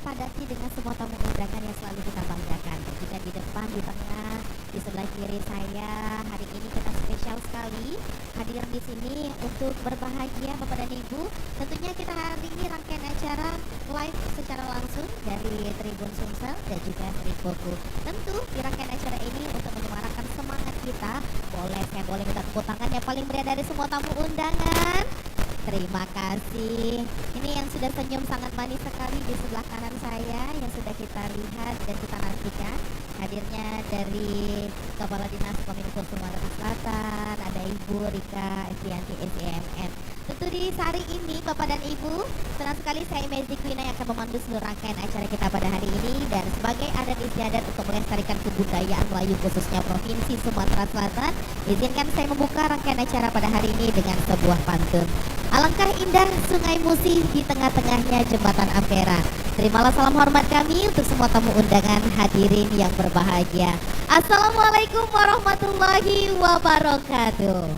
terpadati dengan semua tamu undangan yang selalu kita banggakan. Dan juga di depan, di tengah, di sebelah kiri saya, hari ini kita spesial sekali hadir di sini untuk berbahagia Bapak dan Ibu. Tentunya kita hari ini rangkaian acara live secara langsung dari Tribun Sumsel dan juga Triboku. Tentu di rangkaian acara ini untuk menyemarakan semangat kita, saya boleh minta tepuk tangan yang paling meriah dari semua tamu undangan. Terima kasih. Ini yang sudah senyum sangat manis sekali di sebelah kanan saya yang sudah kita lihat dan kita nantikan hadirnya dari Kepala Dinas Kominfo Sumatera Selatan, ada Ibu Rika Evianti SEMM. Tentu di hari ini Bapak dan Ibu, senang sekali saya Magic Wina yang akan memandu seluruh rangkaian acara kita pada hari ini, dan sebagai adat istiadat untuk melestarikan kebudayaan Melayu khususnya Provinsi Sumatera Selatan, izinkan saya membuka rangkaian acara pada hari ini dengan sebuah pantun. Alangkah indah Sungai Musi di tengah-tengahnya Jembatan Ampera. Terimalah salam hormat kami untuk semua tamu undangan hadirin yang berbahagia. Assalamualaikum warahmatullahi wabarakatuh.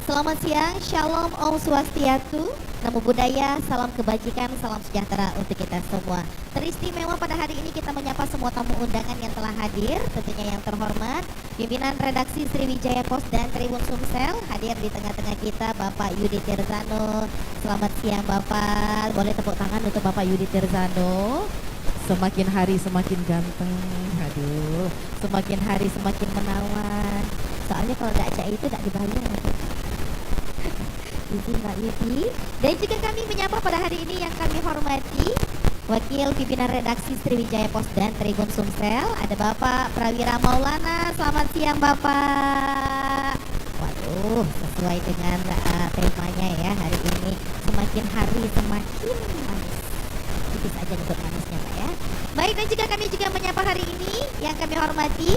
Selamat siang, Shalom, Om Swastiastu, Namo Buddhaya, salam kebajikan, salam sejahtera untuk kita semua. Teristimewa pada hari ini kita menyapa semua tamu undangan yang telah hadir. Tentunya yang terhormat pimpinan redaksi Sriwijaya Post dan Tribun Sumsel, hadir di tengah-tengah kita Bapak Yudi Tirzano. Selamat siang Bapak, boleh tepuk tangan untuk Bapak Yudi Tirzano. Semakin hari semakin ganteng, aduh, Semakin hari semakin menawan. Soalnya kalau tidak itu tidak dibayar. Izin Mbak Yudi. Dan juga kami menyapa pada hari ini yang kami hormati Wakil Pimpinan Redaksi Sriwijaya Post dan Tribun Sumsel, ada Bapak Prawira Maulana. Selamat siang Bapak. Waduh, sesuai dengan temanya ya hari ini, semakin hari semakin manis. Tipis aja untuk manisnya Pak ya. Baik, dan juga kami juga menyapa hari ini yang kami hormati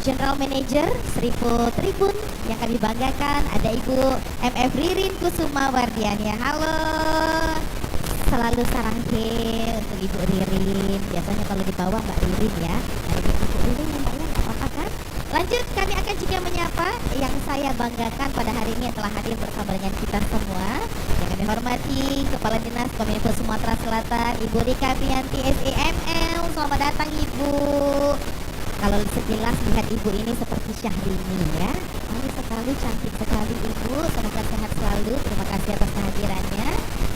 General Manager Seribu Tribun yang kami banggakan, ada Ibu MF Ririn Kusuma Wardiania. Halo. Selalu sarangke untuk Ibu Ririn. Biasanya kalau di bawah Mbak Ririn ya. Hari ini Ibu Ririn ya Mbak ya, nggak apa-apa kan? Lanjut, kami akan juga menyapa yang saya banggakan pada hari ini yang telah hadir bersama dengan kita semua. Yang kami hormati Kepala Dinas Kominfo Sumatera Selatan, Ibu Rika Evianti SEMM. Selamat datang Ibu. Kalau sekilas lihat Ibu ini seperti Syahrini ya. Manis sekali, cantik sekali Ibu. Semoga sehat selalu. Terima kasih atas kehadirannya.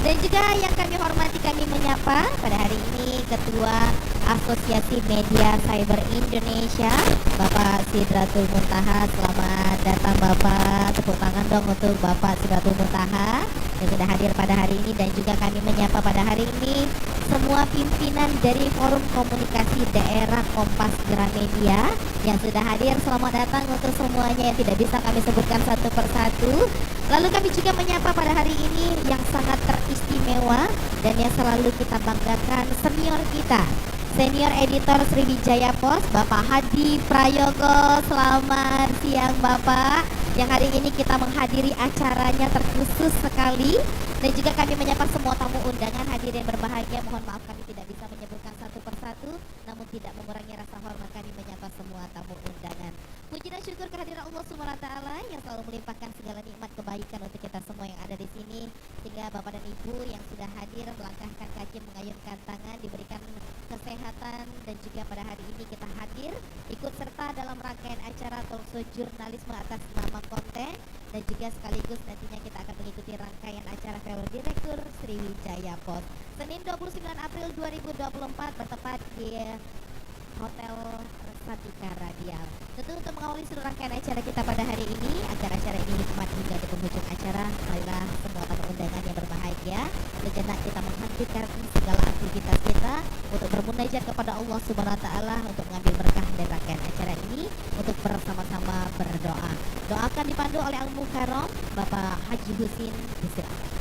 Dan juga yang kami hormati, kami menyapa pada hari ini Ketua Asosiasi Media Cyber Indonesia, Bapak Sidratul Muntaha. Selamat datang Bapak. Tepuk tangan dong untuk Bapak Sidratul Muntaha yang sudah hadir pada hari ini. Dan juga kami menyapa pada hari ini semua pimpinan dari Forum Komunikasi Daerah Kompas Gramedia yang sudah hadir. Selamat datang untuk semuanya yang tidak bisa kami sebutkan satu persatu. Lalu kami juga menyapa pada hari ini yang sangat teristimewa dan yang selalu kita banggakan, senior kita, Senior Editor Sriwijaya Post, Bapak Hadi Prayogo. Selamat siang Bapak, yang hari ini kita menghadiri acaranya terkhusus sekali. Dan juga kami menyapa semua tamu undangan hadirin berbahagia. Mohon maaf kami tidak bisa menyebutkan satu persatu, namun tidak mengurangi rasa hormat kami menyapa semua tamu undangan. Puji dan syukur kehadiran Allah Subhanahu wa taala yang selalu melimpahkan segala nikmat kebaikan untuk kita semua yang ada di sini, sehingga Bapak dan Ibu yang sudah hadir melangkahkan kaki, mengayunkan tangan, diberikan kesehatan. Dan juga pada hari ini kita hadir ikut serta dalam rangkaian acara talkshow jurnalisme atas nama konten, dan juga sekaligus nantinya kita akan mengikuti rangkaian acara Fellow Direktur Sriwijaya Post Senin 29 April 2024 bertepat di Hotel Satika Radial. Tentu untuk mengawali seluruh rangkaian acara kita pada hari ini, agar acara ini nikmat hingga di penghujung acara, marilah semua tamu undangan yang berbahagia, sejenak kita menghentikan segala aktivitas kita untuk bermunajat kepada Allah Subhanahu wa taala untuk mengambil berkah dari rangkaian acara ini, untuk bersama-sama berdoa. Doa akan dipandu oleh Al-Mukarram Bapak Haji Husin. Disilakan.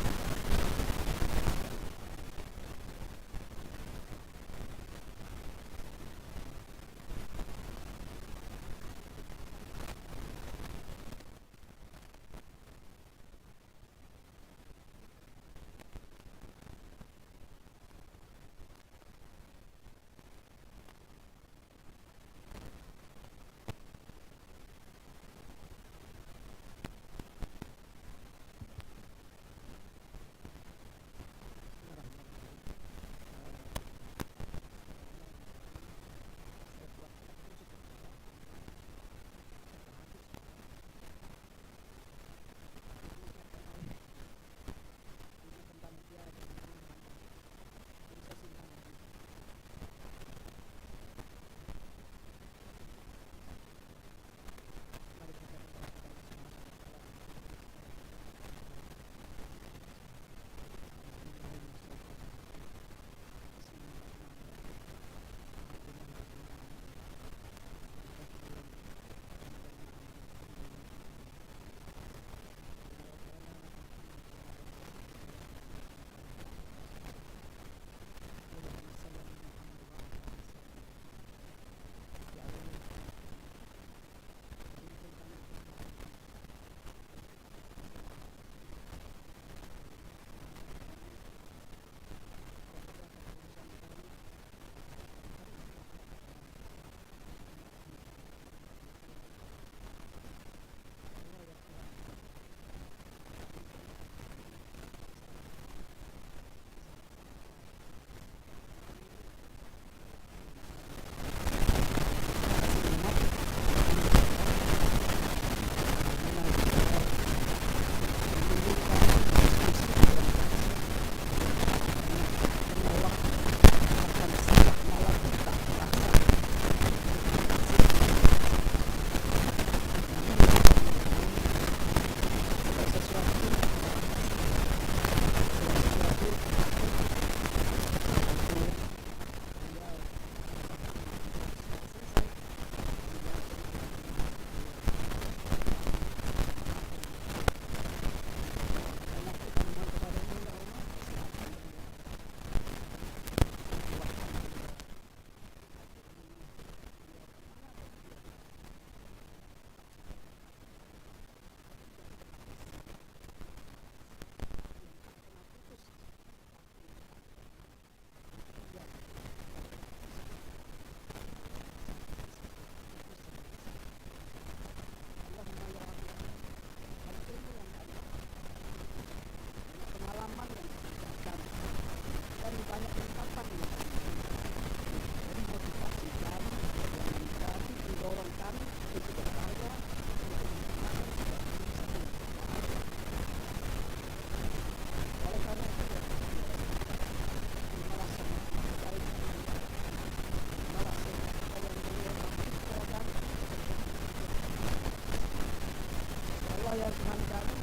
ya Tuhan kami,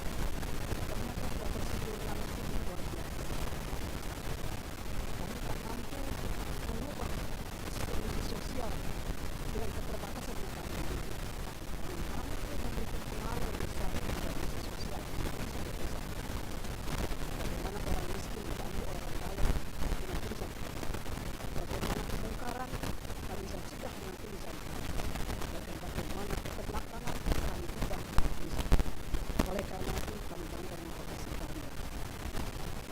ternyata sudah bersedia langsung luar biasa. Kami tak mampu mengubah kondisi sosial dengan keterbatasan yang kami miliki. Kami mampu memberikan pengaruh besar pada kondisi sosial di desa. Bagaimana orang miskin dibantu orang kaya dengan tulisan. Bagaimana kebongkaran kami bisa cegah dengan tulisan. Dan bagaimana keterbelakangan kami ubah dengan tulisan. Oleh karena itu kami bangga mengkotasi karya.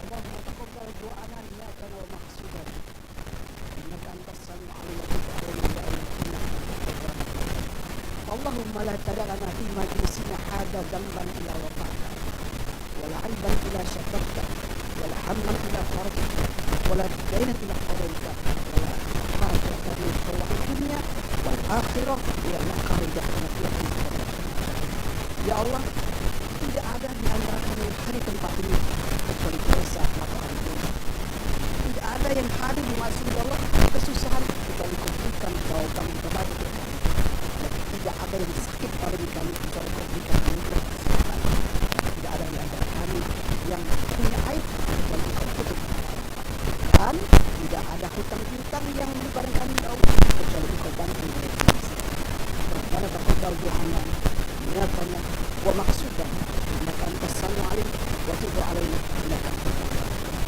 Allahumma taqabbal du'ana niatana wa maqsudana. Innaka antas sami'ul 'alim wa tub 'alaina ya Allah innaka antat tawwabur rahim. Allahumma la tada' lana fi majlisina hadza dhanban illa waqa'ta wa la 'aiban illa shatarta wa la hamman illa farajta wa la daynan illa qadayta wa la hajatan min hawaij dunya wal akhirah illa qadayta ya Allah. Tidak ada di antara kami yang hadir tempat ini kecuali dosa atau ampun. Tidak ada yang hadir di masjid Allah kesusahan kecuali kebaikan jawaban kepada kita. Dan tidak ada yang sakit pada diri kami kecuali kebaikan anugerah kesehatan. Tidak ada di antara kami yang punya aib kecuali kau tutup. Dan tidak ada hutang piutang yang menyebarkan kami tahu kecuali kau bantu mereka. Rabbana taqabbal du'ana niatana wa maqsudana innaka antas sami'ul 'alim wa tub 'alaina innaka antat tawwabur rahim.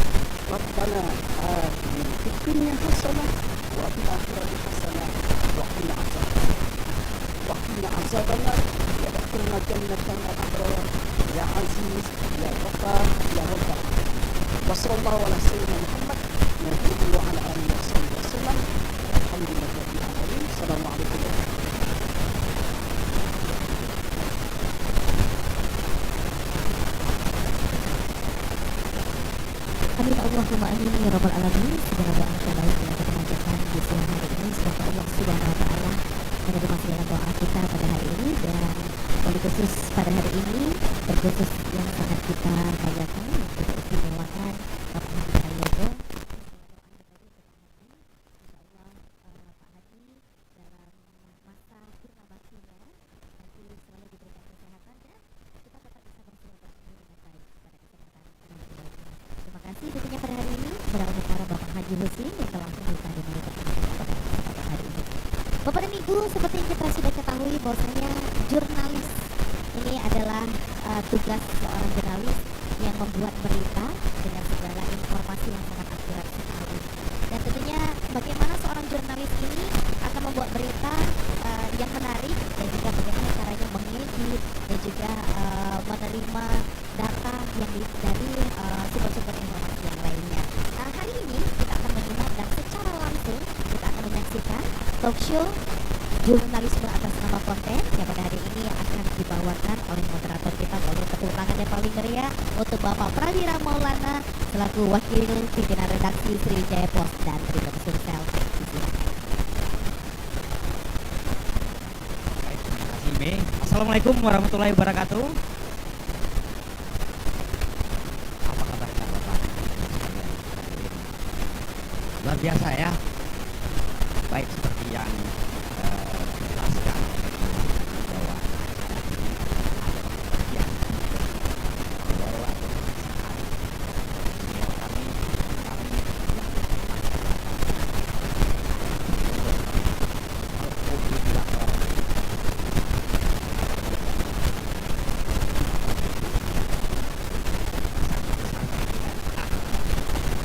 Rabbana atina fid dunya hasanah wa fil akhirati hasanah wa qina azabannar wa adkhilna jannatan al-abrar ya aziz ya ghaffar ya rabbal alamin. Wa sallallahu ala sayyidina Muhammad wa ala alihi wa sahbihi wasallam. Alhamdulillahi rabbil alamin. Assalamualaikum warahmatullahi wabarakatuh. Amin Allahumma amin ya rabbal alamin. Segala doa kita baik yang kita panjatkan di siang hari ini, semoga Allah Subhanahu wa taala menerima segala doa kita pada hari ini. Dan wali khusus pada hari ini, terkhusus yang sangat kita banggakan, kita istimewakan Bapak Haji Prayogo. Insyaallah Pak Haji dalam masa purna baktinya nanti selalu diberikan kesehatan dan kita tetap bisa bersilaturahmi dengan baik pada kesempatan ini. Terima kasih tentunya pada hari ini kepada Bapak Bapak Haji Husin yang telah membuka dan memperkenalkan pada kesempatan hari ini. Bapak dan Ibu, seperti yang kita sudah ketahui bahwasanya jurnalis ini adalah tugas seorang jurnalis yang membuat berita dengan segala informasi yang sangat akurat sekali. Dan tentunya bagaimana seorang jurnalis ini akan membuat berita yang menarik dan juga bagaimana caranya mengedit dan juga menerima data yang dari sumber-sumber informasi yang lainnya. Nah, hari ini kita akan menyimak dan secara langsung kita akan menyaksikan talk show jurnalisme atas nama konten yang pada hari ini akan dibawakan oleh moderator kita. Boleh tepuk tangan yang paling meriah untuk Bapak Prawira Maulana selaku Wakil Pimpinan Redaksi Sriwijaya Post dan Tribun Sumsel. Terima kasih Mei. Assalamualaikum warahmatullahi wabarakatuh. Apa kabar Bapak? Luar biasa ya. Baik seperti yang dijelaskan bahwa ya bahwa kami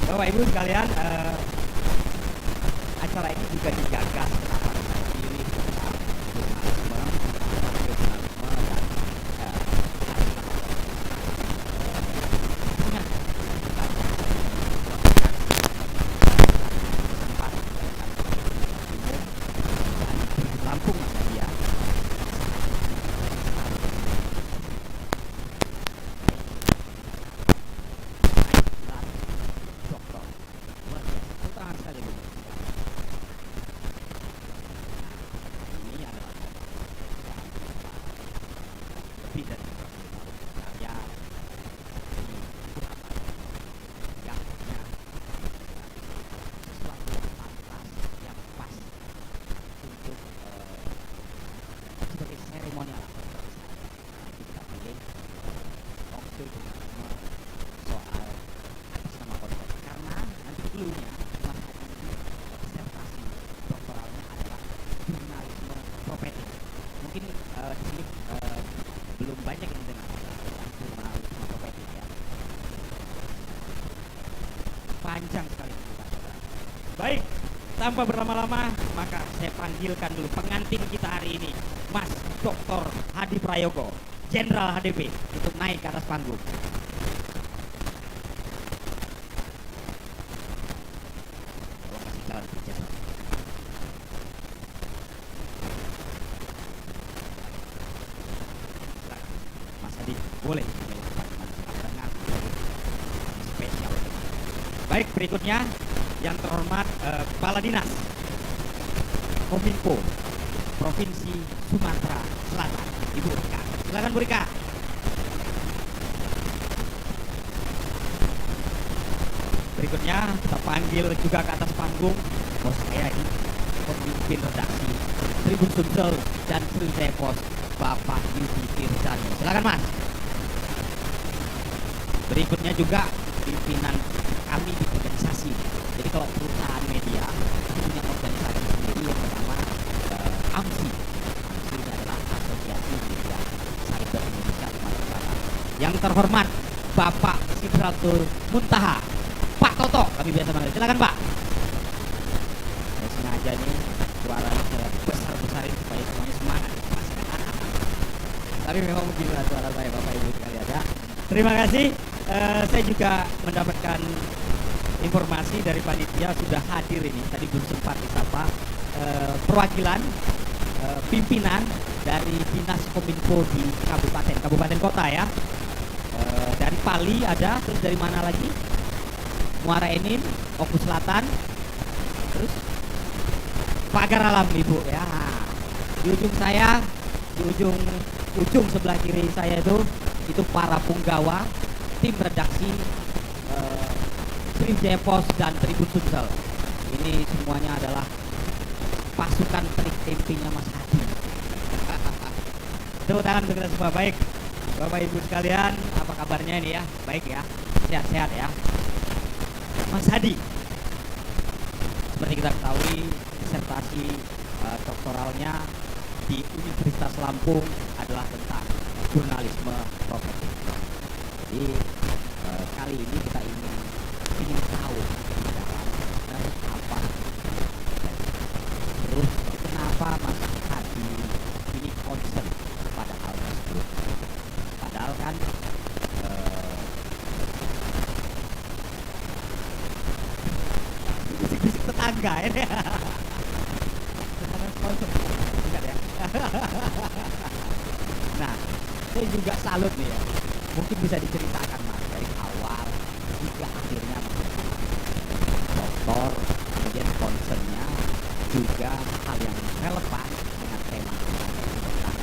Bapak Ibu sekalian, acara ini juga digagas kenapa saya pilih tentang jurnalisme dan punya Lampung dia dokter luar biasa putra sekali ini adalah lebih dari 20 tahun karya di Surabaya yang punya sesuatu yang pantas yang pas untuk sebagai seremonial itu kita pilih itu dengan soal atas nama konten, karena nanti dulunya Mas Hadi ini disertasi doktoralnya adalah jurnalisme profetik. Mungkin di sini belum banyak yang dengar tentang jurnalisme profetik ya. Panjang sekali penjelasan, saudara. Baik, tanpa berlama-lama maka saya panggilkan dulu pengantin kita hari ini, Mas Dr. Hadi Prayogo, Jenderal HDP, untuk naik ke atas panggung. Tolong kasih jalan picture. Silakan, Mas Hadi, boleh dengan spesial. Baik, berikutnya yang terhormat Kepala Dinas Kominfo Provinsi Sumatera Selatan, Ibu Rika. Silakan Bu Rika. Berikutnya kita panggil juga ke atas panggung bos saya ini, pemimpin redaksi Tribun Sumsel dan Sriwijaya Post, Bapak Yudi Tirsani. Silakan Mas. Berikutnya juga pimpinan kami di organisasi. Jadi kalau perusahaan media itu punya organisasi sendiri, yang pertama AMSI. AMSI ini adalah Asosiasi Media Cyber Indonesia Sumatera Selatan. Yang terhormat Bapak Sidratul Muntaha, Pak Toto kami biasa manggil. Silakan Pak. Saya sengaja nih suaranya saya besar-besarin supaya semuanya semangat. Tapi memang beginilah suara saya Bapak Ibu sekalian ya. Terima kasih. Saya juga mendapatkan informasi dari panitia sudah hadir ini. Tadi belum sempat disapa perwakilan pimpinan dari Dinas Kominfo di kabupaten kota ya. Dari Pali ada, terus dari mana lagi? Muara Enim, Oku Selatan, terus Pagar Alam Ibu ya. Di ujung saya, di ujung sebelah kiri saya itu para punggawa tim redaksi Sriwijaya Post dan Tribun Sumsel. Ini semuanya adalah pasukan trik tempinya Mas Hadi. Tepuk tangan untuk kita semua. Baik, Bapak Ibu sekalian, apa kabarnya ini ya? Baik ya, sehat-sehat ya. Mas Hadi, seperti kita ketahui disertasi doktoralnya di Universitas Lampung adalah tentang jurnalisme profetik. Jadi kali ini kita ingin tahu dari apa, terus kenapa Mas Hadi ini concern pada hal tersebut. Padahal kan bisik-bisik tetangga ini. Sponsor, ingat ya. Nah, saya juga salut nih ya. Mungkin bisa diceritakan Mas dari awal hingga akhirnya doktor, kemudian concernnya juga hal yang relevan dengan tema tentang.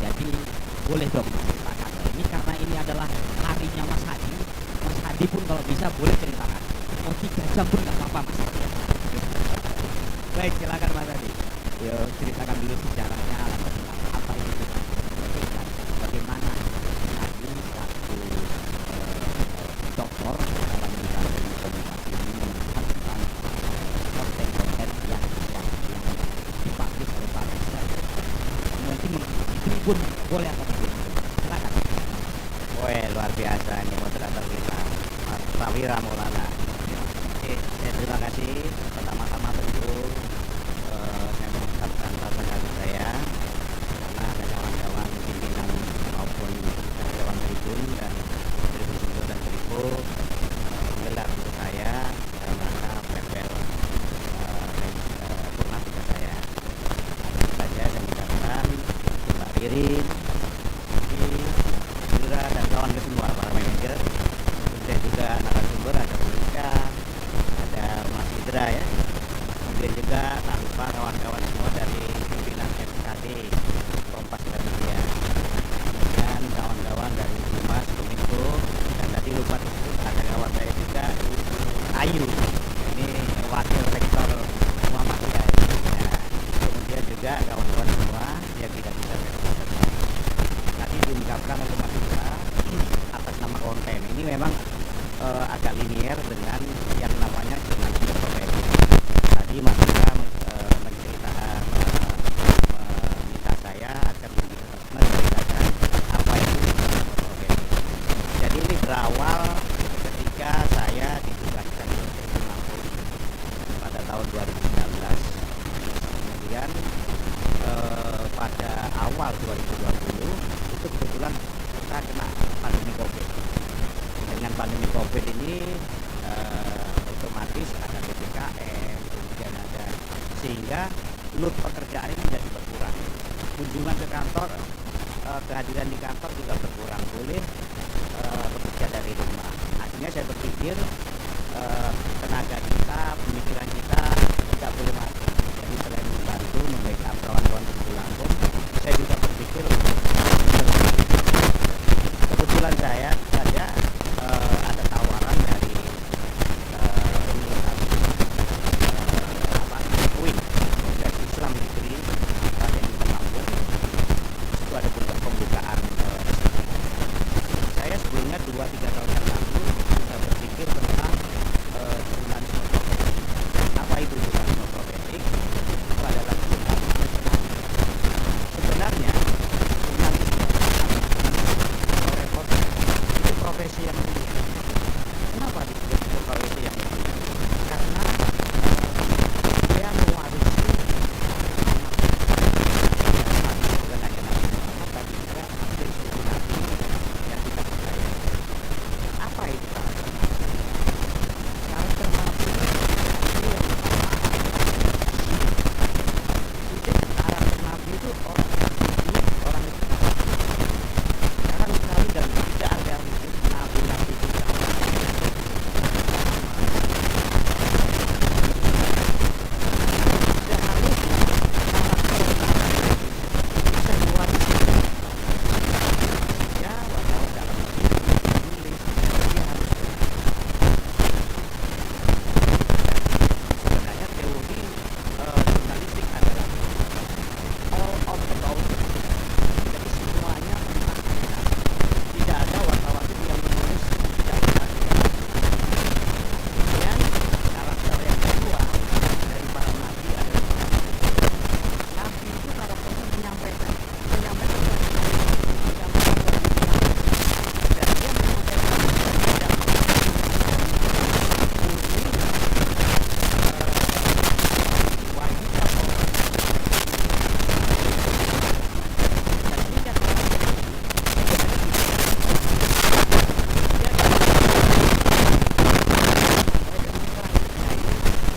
Jadi boleh dong ceritakan ini, karena ini adalah harinya Mas Hadi. Mas Hadi pun kalau bisa boleh ceritakan. Mau 3 jam pun nggak apa-apa Mas. Baik, silakan Mas Hadi. Yuk ceritakan dulu sejarahnya, apa itu dan bagaimana Hadi satu doktor dalam bidang komunikasi ini melihat tentang konten-konten yang dipublish oleh Pak Presiden. Mungkin Tribun boleh atau tidak? Silakan. Wah, luar biasa ini moderator kita, Mas Prawira Maulana. Oke, saya terima kasih. Pertama-tama tentu saya mengucapkan rasa kasih saya karena ada kawan-kawan pimpinan maupun kawan Tribun dan Tribun Sumsel dan Tripo menggelar untuk saya dalam rangka prepel purna tugas saya. Tentu saja saya mengucapkan Mbak Ririn, Indra dan kawan semua para manajer. Kemudian juga narasumber ada Bulika, ada Mas Indra ya. Kemudian juga tanpa kawan-kawan semua dari pimpinan FKD Kompas Gramedia. Kemudian kawan-kawan dari Humas Kominfo, dan tadi lupa disebut ada kawan saya juga Ayu. Ini wakil rektor Muhammadiyah. Ya. Kemudian juga kawan-kawan semua yang tidak bisa saya sebutkan. Tadi belum share dengan yang namanya jurnalisme profesi. Tadi Mas Indra meminta saya agar menceritakan apa itu jurnalisme profesi. Jadi ini berawal ketika saya ditugaskan di Lampung pada tahun 2019. Kemudian pada awal 2020 itu kebetulan kita kena pandemi COVID. Dengan pandemi COVID ini otomatis ada PPKM, kemudian ada, sehingga load pekerjaan ini menjadi berkurang. Kunjungan ke kantor, kehadiran di kantor juga berkurang, boleh bekerja dari rumah. Akhirnya saya berpikir tenaga kita, pemikiran kita tidak boleh mati. Jadi selain membantu membackup kawan-kawan di Lampung, saya juga berpikir kebetulan saya saja ada tawaran dari organisasi UIN, Universitas Islam Negeri Raden Lampung. Itu ada pembukaan S3. Saya sebelumnya 2-3 tahun yang lalu sudah berpikir tentang jurnalisme profesi. Apa itu jurnalisme profesi? Itu adalah jurnalisme jurnalisme. Sebenarnya jurnalisme atau reporter itu profesi yang mulia. Kenapa disebut profesi yang mulia? Karena dia mewarisi bukan hanya Nabi Muhammad, tapi juga hampir seluruh nabi yang kita percaya. Apa itu karakter nabi? Karakter nabi itu yang karakter nabi itu orang itu jarang sekali dan tidak ada nabi-nabi itu seharusnya karakter nabi bisa diwarisi ya wartawan dalam menulis, dia harus sebenarnya teori jurnalistik adalah all of about. Jadi semuanya tentang tidak ada wartawan itu yang menulis tidak ada. Kemudian karakter yang kedua dari para nabi adalah nabi itu karakternya menyampaikan dan dia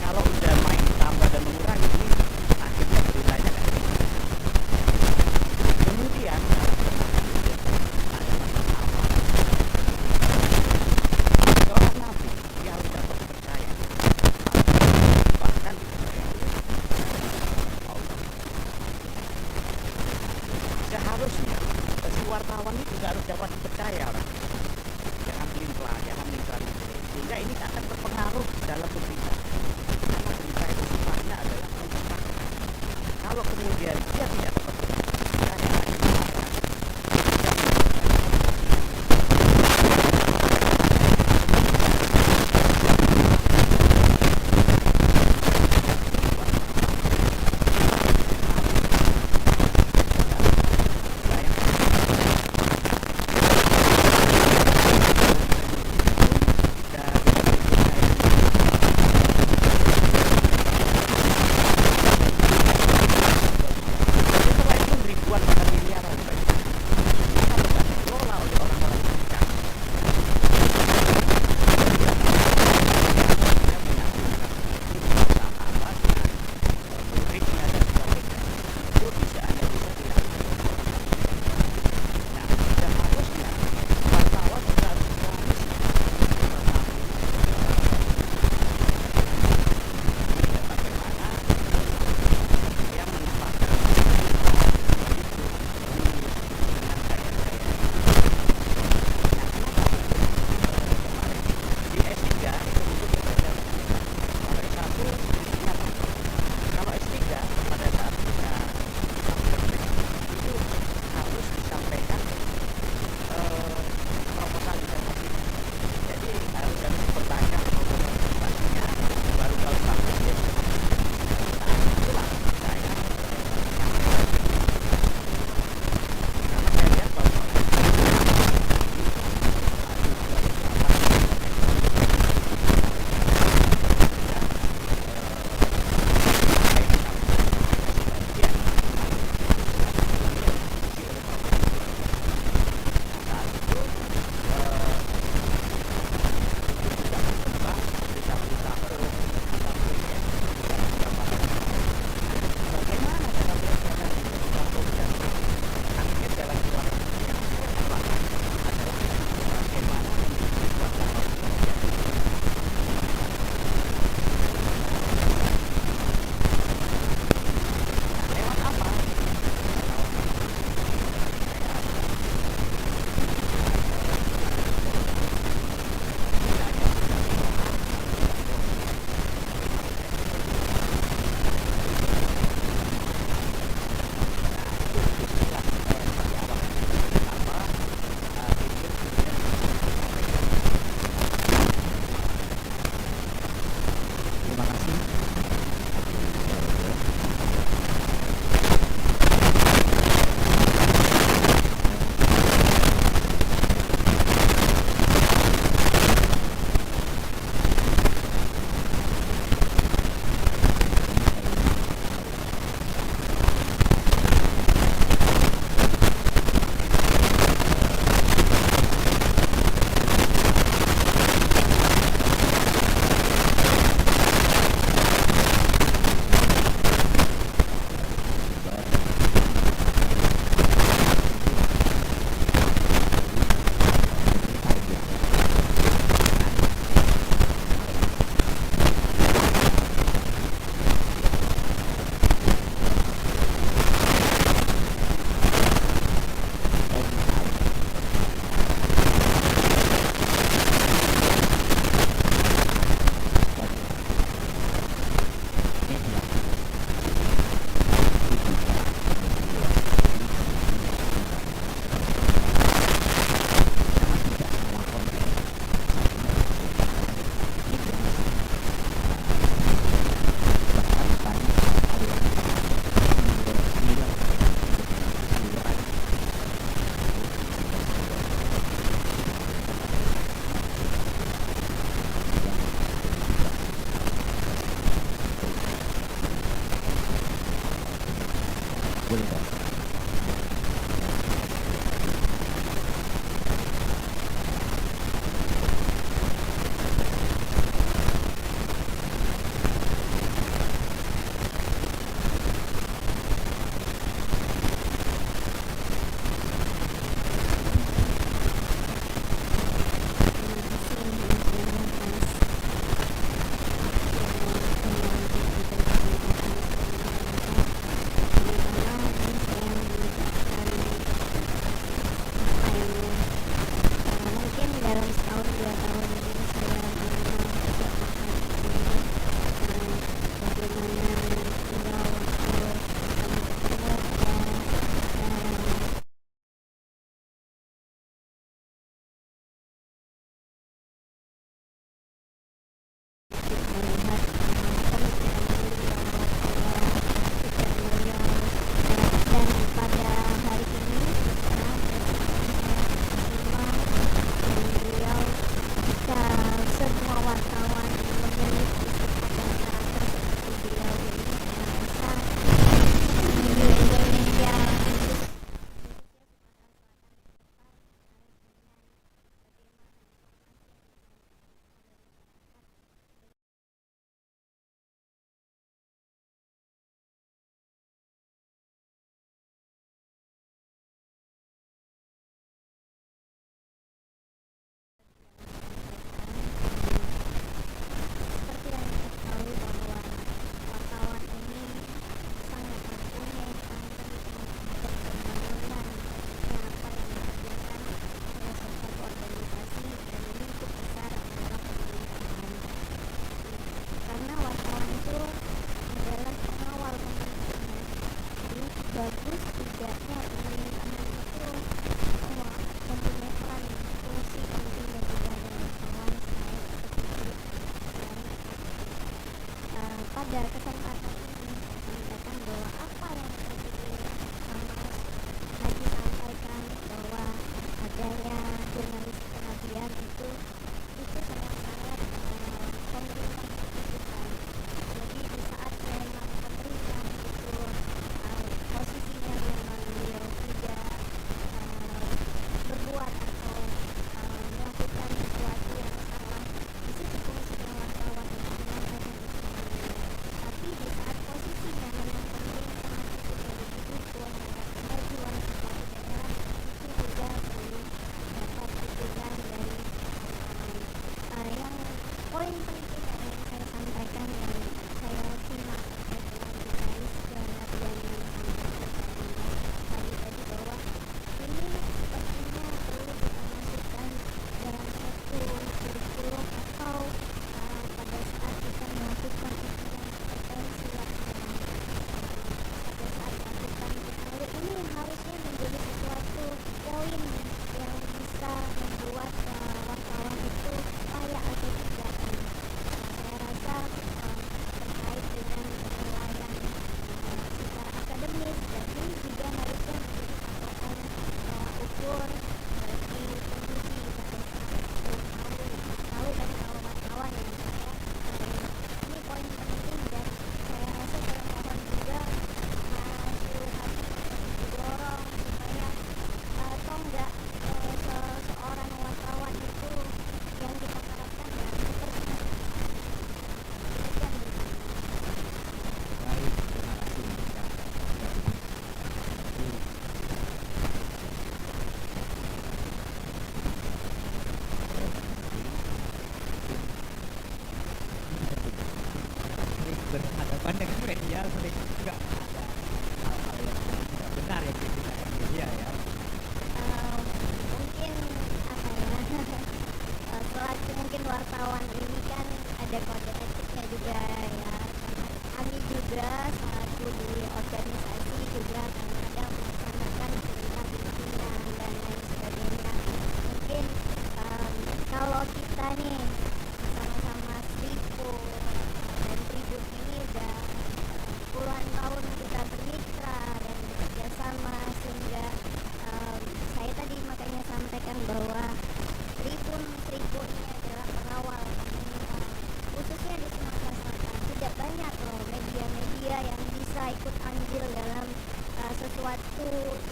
kalau udah main tambah dan mengurangi ini akhirnya beritanya kayak gitu. Kemudian ada masalah seorang nabi dia harus dapat dipercaya, bahkan dipercaya Allah. Seharusnya si wartawan itu juga harus dapat dipercaya orang. Jangan pelin-pelan, jangan melingkari, sehingga ini akan berpengaruh dalam berita. Karena berita itu sifatnya adalah menceritakan. Kalau kemudian dia tidak dapat dipercaya,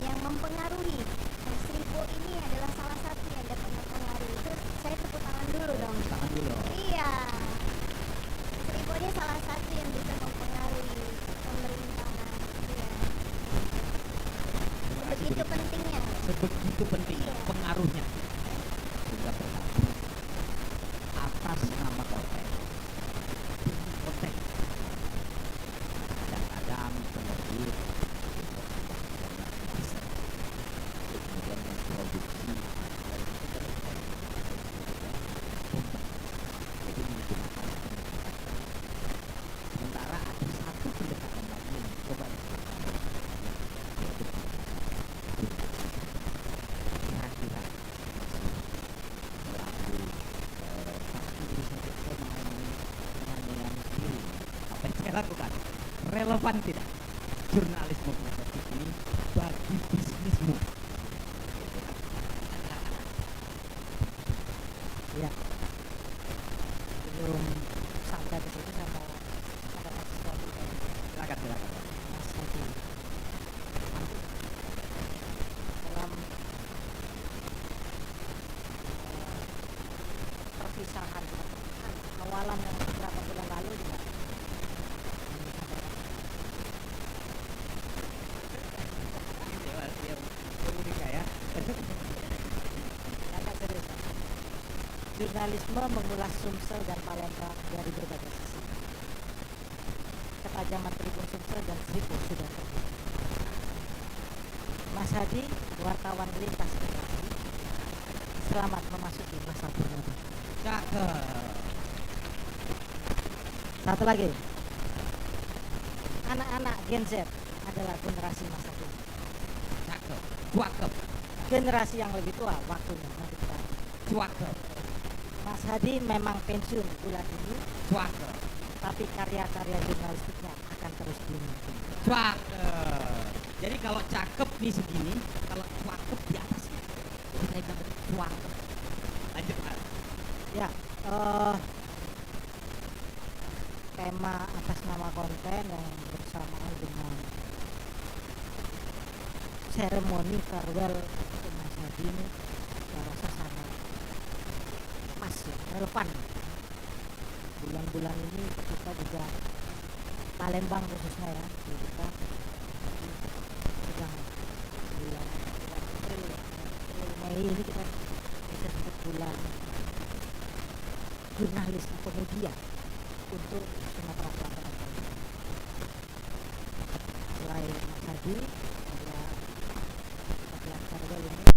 yang mempengaruhi. Nah, Seribu ini adalah salah satu yang dapat mempengaruhi. Itu saya tepuk tangan dulu dong. Tangan dulu. Iya. Seribu ini salah satu yang bisa mempengaruhi pemerintahan. Iya. Terima kasih, Begitu Bu. pentingnya. Sebegitu pentingnya pengaruhnya sehingga berlaku atas nama konten. Konten kadang-kadang penerbit bisa kemudian memproduksi dari konten jadi menggunakan pendekatan. Sementara ada satu pendekatan lagi yang coba dilakukan, yaitu kira-kira melalui pasti diri saya mau penilaian sendiri apa yang saya lakukan relevan tidak jurnalisme profesional ini bagi bisnismu. Ya, sebelum sampai ke situ saya mau katakan sesuatu ke Silakan, silakan. Mas Hadi. Nanti dalam perpisahan awalan yang beberapa bulan lalu juga Ya. agak serius. Jurnalisme mengulas Sumsel dan Palembang dari berbagai sisi. Ketajaman Tribun Sumsel dan Seribu sudah terbukti. Mas Hadi, wartawan lintas generasi, selamat memasuki masa purba. Cakep. Satu lagi, anak-anak Gen Z adalah generasi masa kini. Cakep. Cakep. Generasi yang lebih tua waktunya mendekati. Cakep. Mas Hadi memang pensiun bulan ini, Cakep. tapi karya-karya jurnalistiknya akan terus dimiliki. Cakep. Jadi kalau cakep nih segini, kalau cakep di atasnya. Jadi saya bilang cakep. Lanjut, Mas. Ya, tema atas nama konten yang bersamaan dengan seremoni farewell untuk Mas Hadi ini saya rasa sangat pas ya, relevan. Bulan-bulan ini kita juga Palembang khususnya ya, kita sedang bulan April Mei ini kita bisa sebut bulan jurnalis atau media untuk Sumatera Selatan. Selain Mas Hadi, ada farewell ini.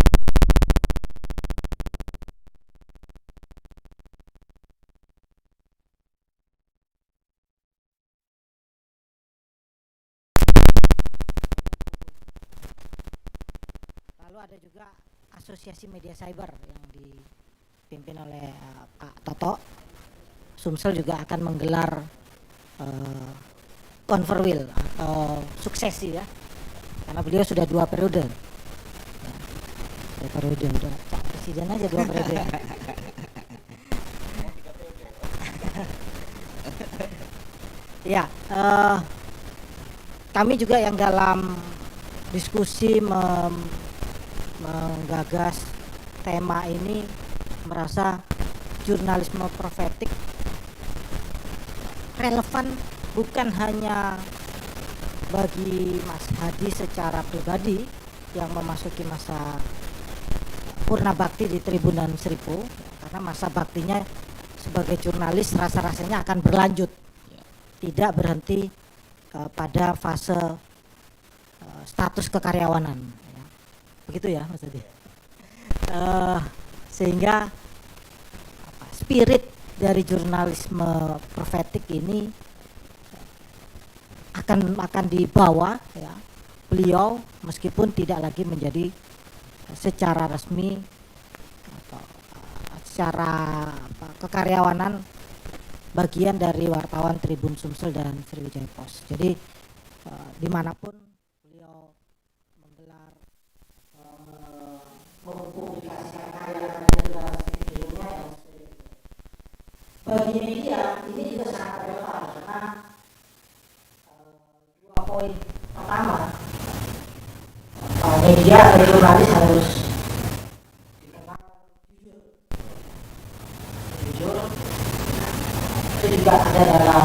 Lalu ada juga Asosiasi Media Cyber yang dipimpin oleh Pak Toto. Sumsel juga akan menggelar conferwheel atau suksesi ya, karena beliau sudah 2 periode. Ya, 2 periode udah Cak presiden aja 2 periode. Ya, kami juga yang dalam diskusi menggagas tema ini merasa jurnalisme profetik relevan bukan hanya bagi Mas Hadi secara pribadi yang memasuki masa purna bakti di Tribun dan Seribu, karena masa baktinya sebagai jurnalis rasa-rasanya akan berlanjut, tidak berhenti pada fase status kekaryawanan ya. Begitu ya Mas Hadi. Sehingga spirit dari jurnalisme profetik ini akan dibawa ya. Beliau meskipun tidak lagi menjadi secara resmi atau secara kekaryawanan bagian dari wartawan Tribun Sumsel dan Sriwijaya Post. Jadi dimanapun beliau menggelar mempublikasikan karya-karya bagi media ini juga sangat relevan karena 2 poin pertama atau media atau jurnalis harus dikenal jujur. Itu juga ada dalam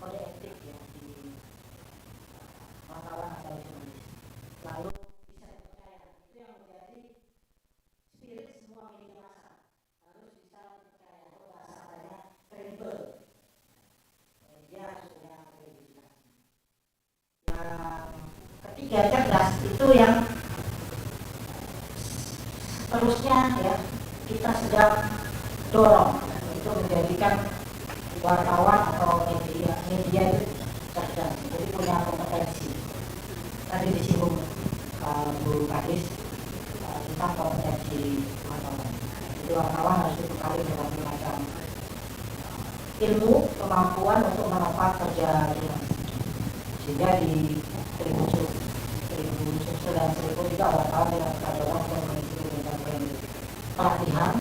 kode etik ya di wartawan atau jurnalis. Lalu bisa dipercaya, itu yang menjadi spirit semua media massa, harus bisa dipercaya, atau bahasanya kredibel. Media harus punya kredibilitas. Yang ketiga, cerdas, itu yang seterusnya ya kita sedang dorong, itu menjadikan wartawan atau media itu cerdas, jadi punya kompetensi. Tadi disinggung Bu Kadis tentang kompetensi wartawan. Jadi wartawan harus dibekali berbagai macam ilmu, kemampuan untuk menopang kerja jurnalistik. Sehingga di Tribun Sumsel dan Seribu juga wartawan dengan kita dorong untuk mengikuti berbagai pelatihan,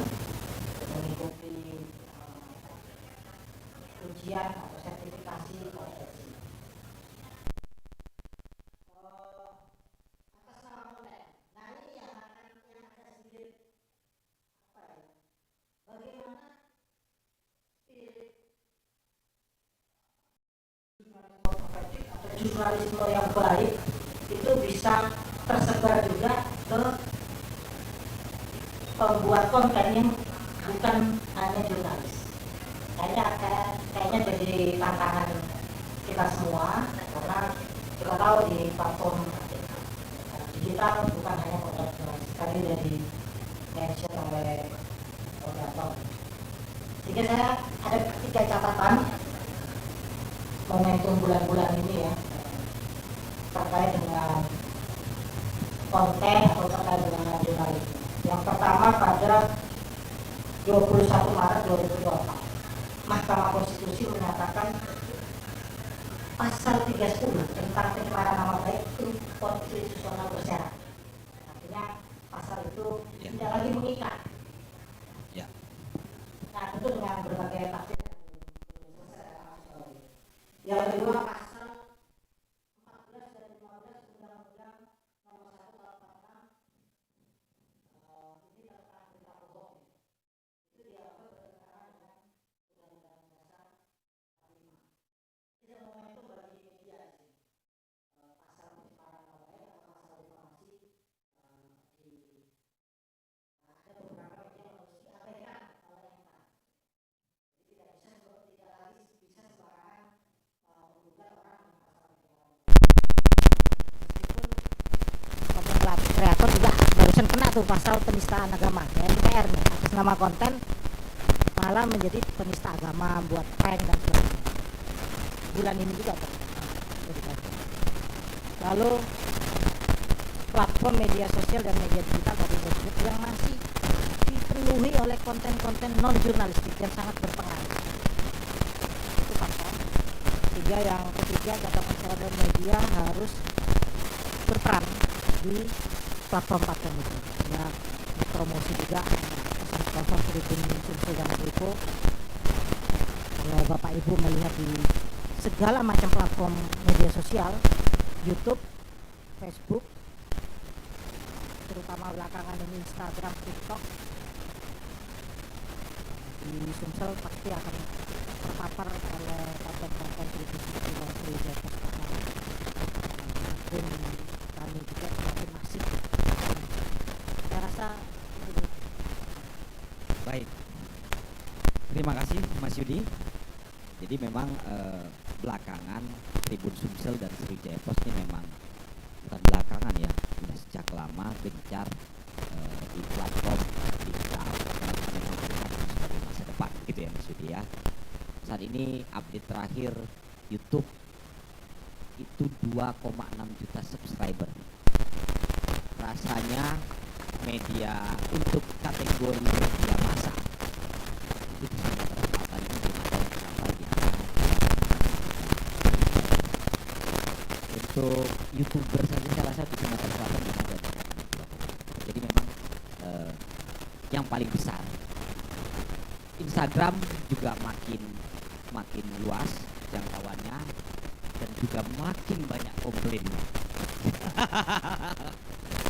mengikuti ujian atau sertifikasi kompetensi. Atas nama konten, nah ini yang akan ada sedikit bagaimana spirit jurnalisme yang baik itu bisa tersebar juga ke pembuat konten yang bukan hanya jurnalis. Kayaknya jadi tantangan kita semua, karena kita tahu di platform digital bukan hanya konten jurnalis, tadi dari mention oleh moderator. Sehingga saya ada 3 catatan momentum bulan-bulan ini ya, terkait dengan konten atau terkait dengan jurnalisme. Yang pertama, pada 21 Maret 2024 Mahkamah Konstitusi menyatakan pasal 310 tentang pencemaran nama baik itu konstitusional bersyarat. Artinya pasal itu tidak lagi mengikat. Nah, tentu dengan berbagai tafsir. Yang kedua, pasal 14 dan 15 Undang-Undang Nomor 1 Tahun 46 ini tentang berita bohong. Itu dianggap bertentangan dengan Undang-Undang Dasar 45. Ini momentum bagi media sih. Pasal pencemaran nama baik atau pasal difamasi ada beberapa media yang harus diabaikan oleh MK. Jadi tidak lagi bisa sembarangan menggugat orang yang pasal pencemaran. Meskipun konten kreator juga barusan kena tuh pasal penistaan agama ya, NPR nih, atas nama konten malah menjadi penista agama, buat prank dan sebagainya. Bulan ini juga tuh. Lalu platform media sosial dan media digital tadi disebut yang masih dipenuhi oleh konten-konten non jurnalistik dan sangat berpengaruh. Itu faktor. Yang ketiga, kata konsultan media harus berperan di platform-platform itu. Ya, promosi juga sponsor Tribun Sumsel dan Seribu. Kalau Bapak Ibu melihat di segala macam platform media sosial, YouTube, Facebook, terutama belakangan ini Instagram, TikTok, di Sumsel pasti akan terpapar oleh konten-konten Tribun Sumsel dan Seribu. Dan kami juga semakin masif. Saya rasa Baik, terima kasih Mas Yudi. Jadi memang belakangan Tribun Sumsel dan Sriwijaya Post ini memang bukan belakangan ya, sudah sejak lama gencar di platform digital karena memang melihat sebagai masa depan gitu ya Mas Yudi ya. Saat ini update terakhir YouTube itu 2,6 juta subscriber. Rasanya media untuk kategori media massa itu di Sumatera Selatan ini belum ada yang sampai di untuk YouTuber saja saya rasa di Sumatera Selatan belum ada. Jadi memang yang paling besar. Instagram juga makin luas jangkauannya dan juga makin banyak komplainnya.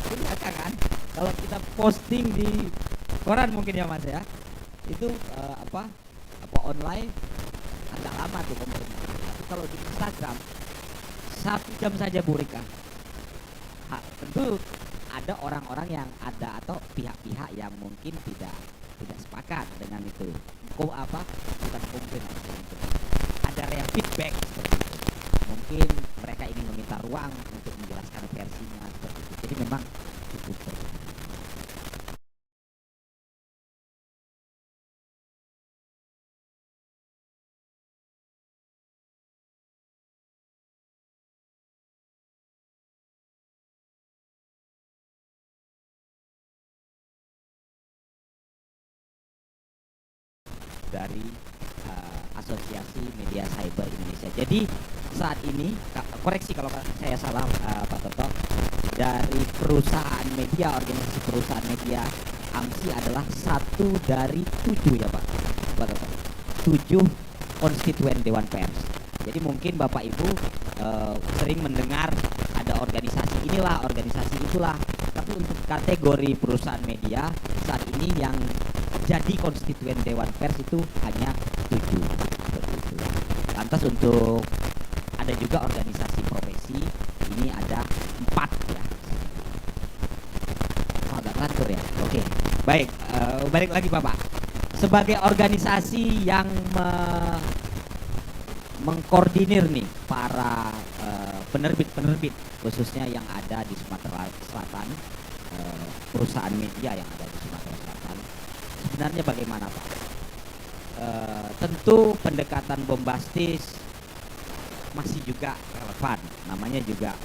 Ini kan kalau kita posting di koran mungkin ya Mas ya, itu apa online agak lama tuh komennya. Tapi kalau di Instagram 1 jam saja Bu Rika. Tentu ada orang-orang yang ada atau pihak-pihak yang mungkin tidak sepakat dengan itu. Bukan komplain, ada real feedback seperti itu. Mungkin mereka ingin meminta ruang untuk menjelaskan versinya seperti itu. Jadi memang cukup seperti itu. Dari Asosiasi Media Cyber Indonesia. Jadi saat ini koreksi kalau saya salah Pak Toto, dari perusahaan media, organisasi perusahaan media AMSI adalah 1 dari 7 ya Pak Toto, 7 konstituen Dewan Pers. Jadi mungkin Bapak Ibu sering mendengar ada organisasi inilah, organisasi itulah, tapi untuk kategori perusahaan media saat ini yang jadi konstituen Dewan Pers itu hanya 7 seperti itu. Lantas untuk ada juga organisasi profesi ini ada 4 ya. Agak ngatur ya. Oke, baik. Balik lagi Bapak. Sebagai organisasi yang mengkoordinir nih para penerbit-penerbit khususnya yang ada di Sumatera Selatan, perusahaan media yang ada di Sumatera Selatan, sebenarnya bagaimana Pak? Tentu pendekatan bombastis masih juga relevan, namanya juga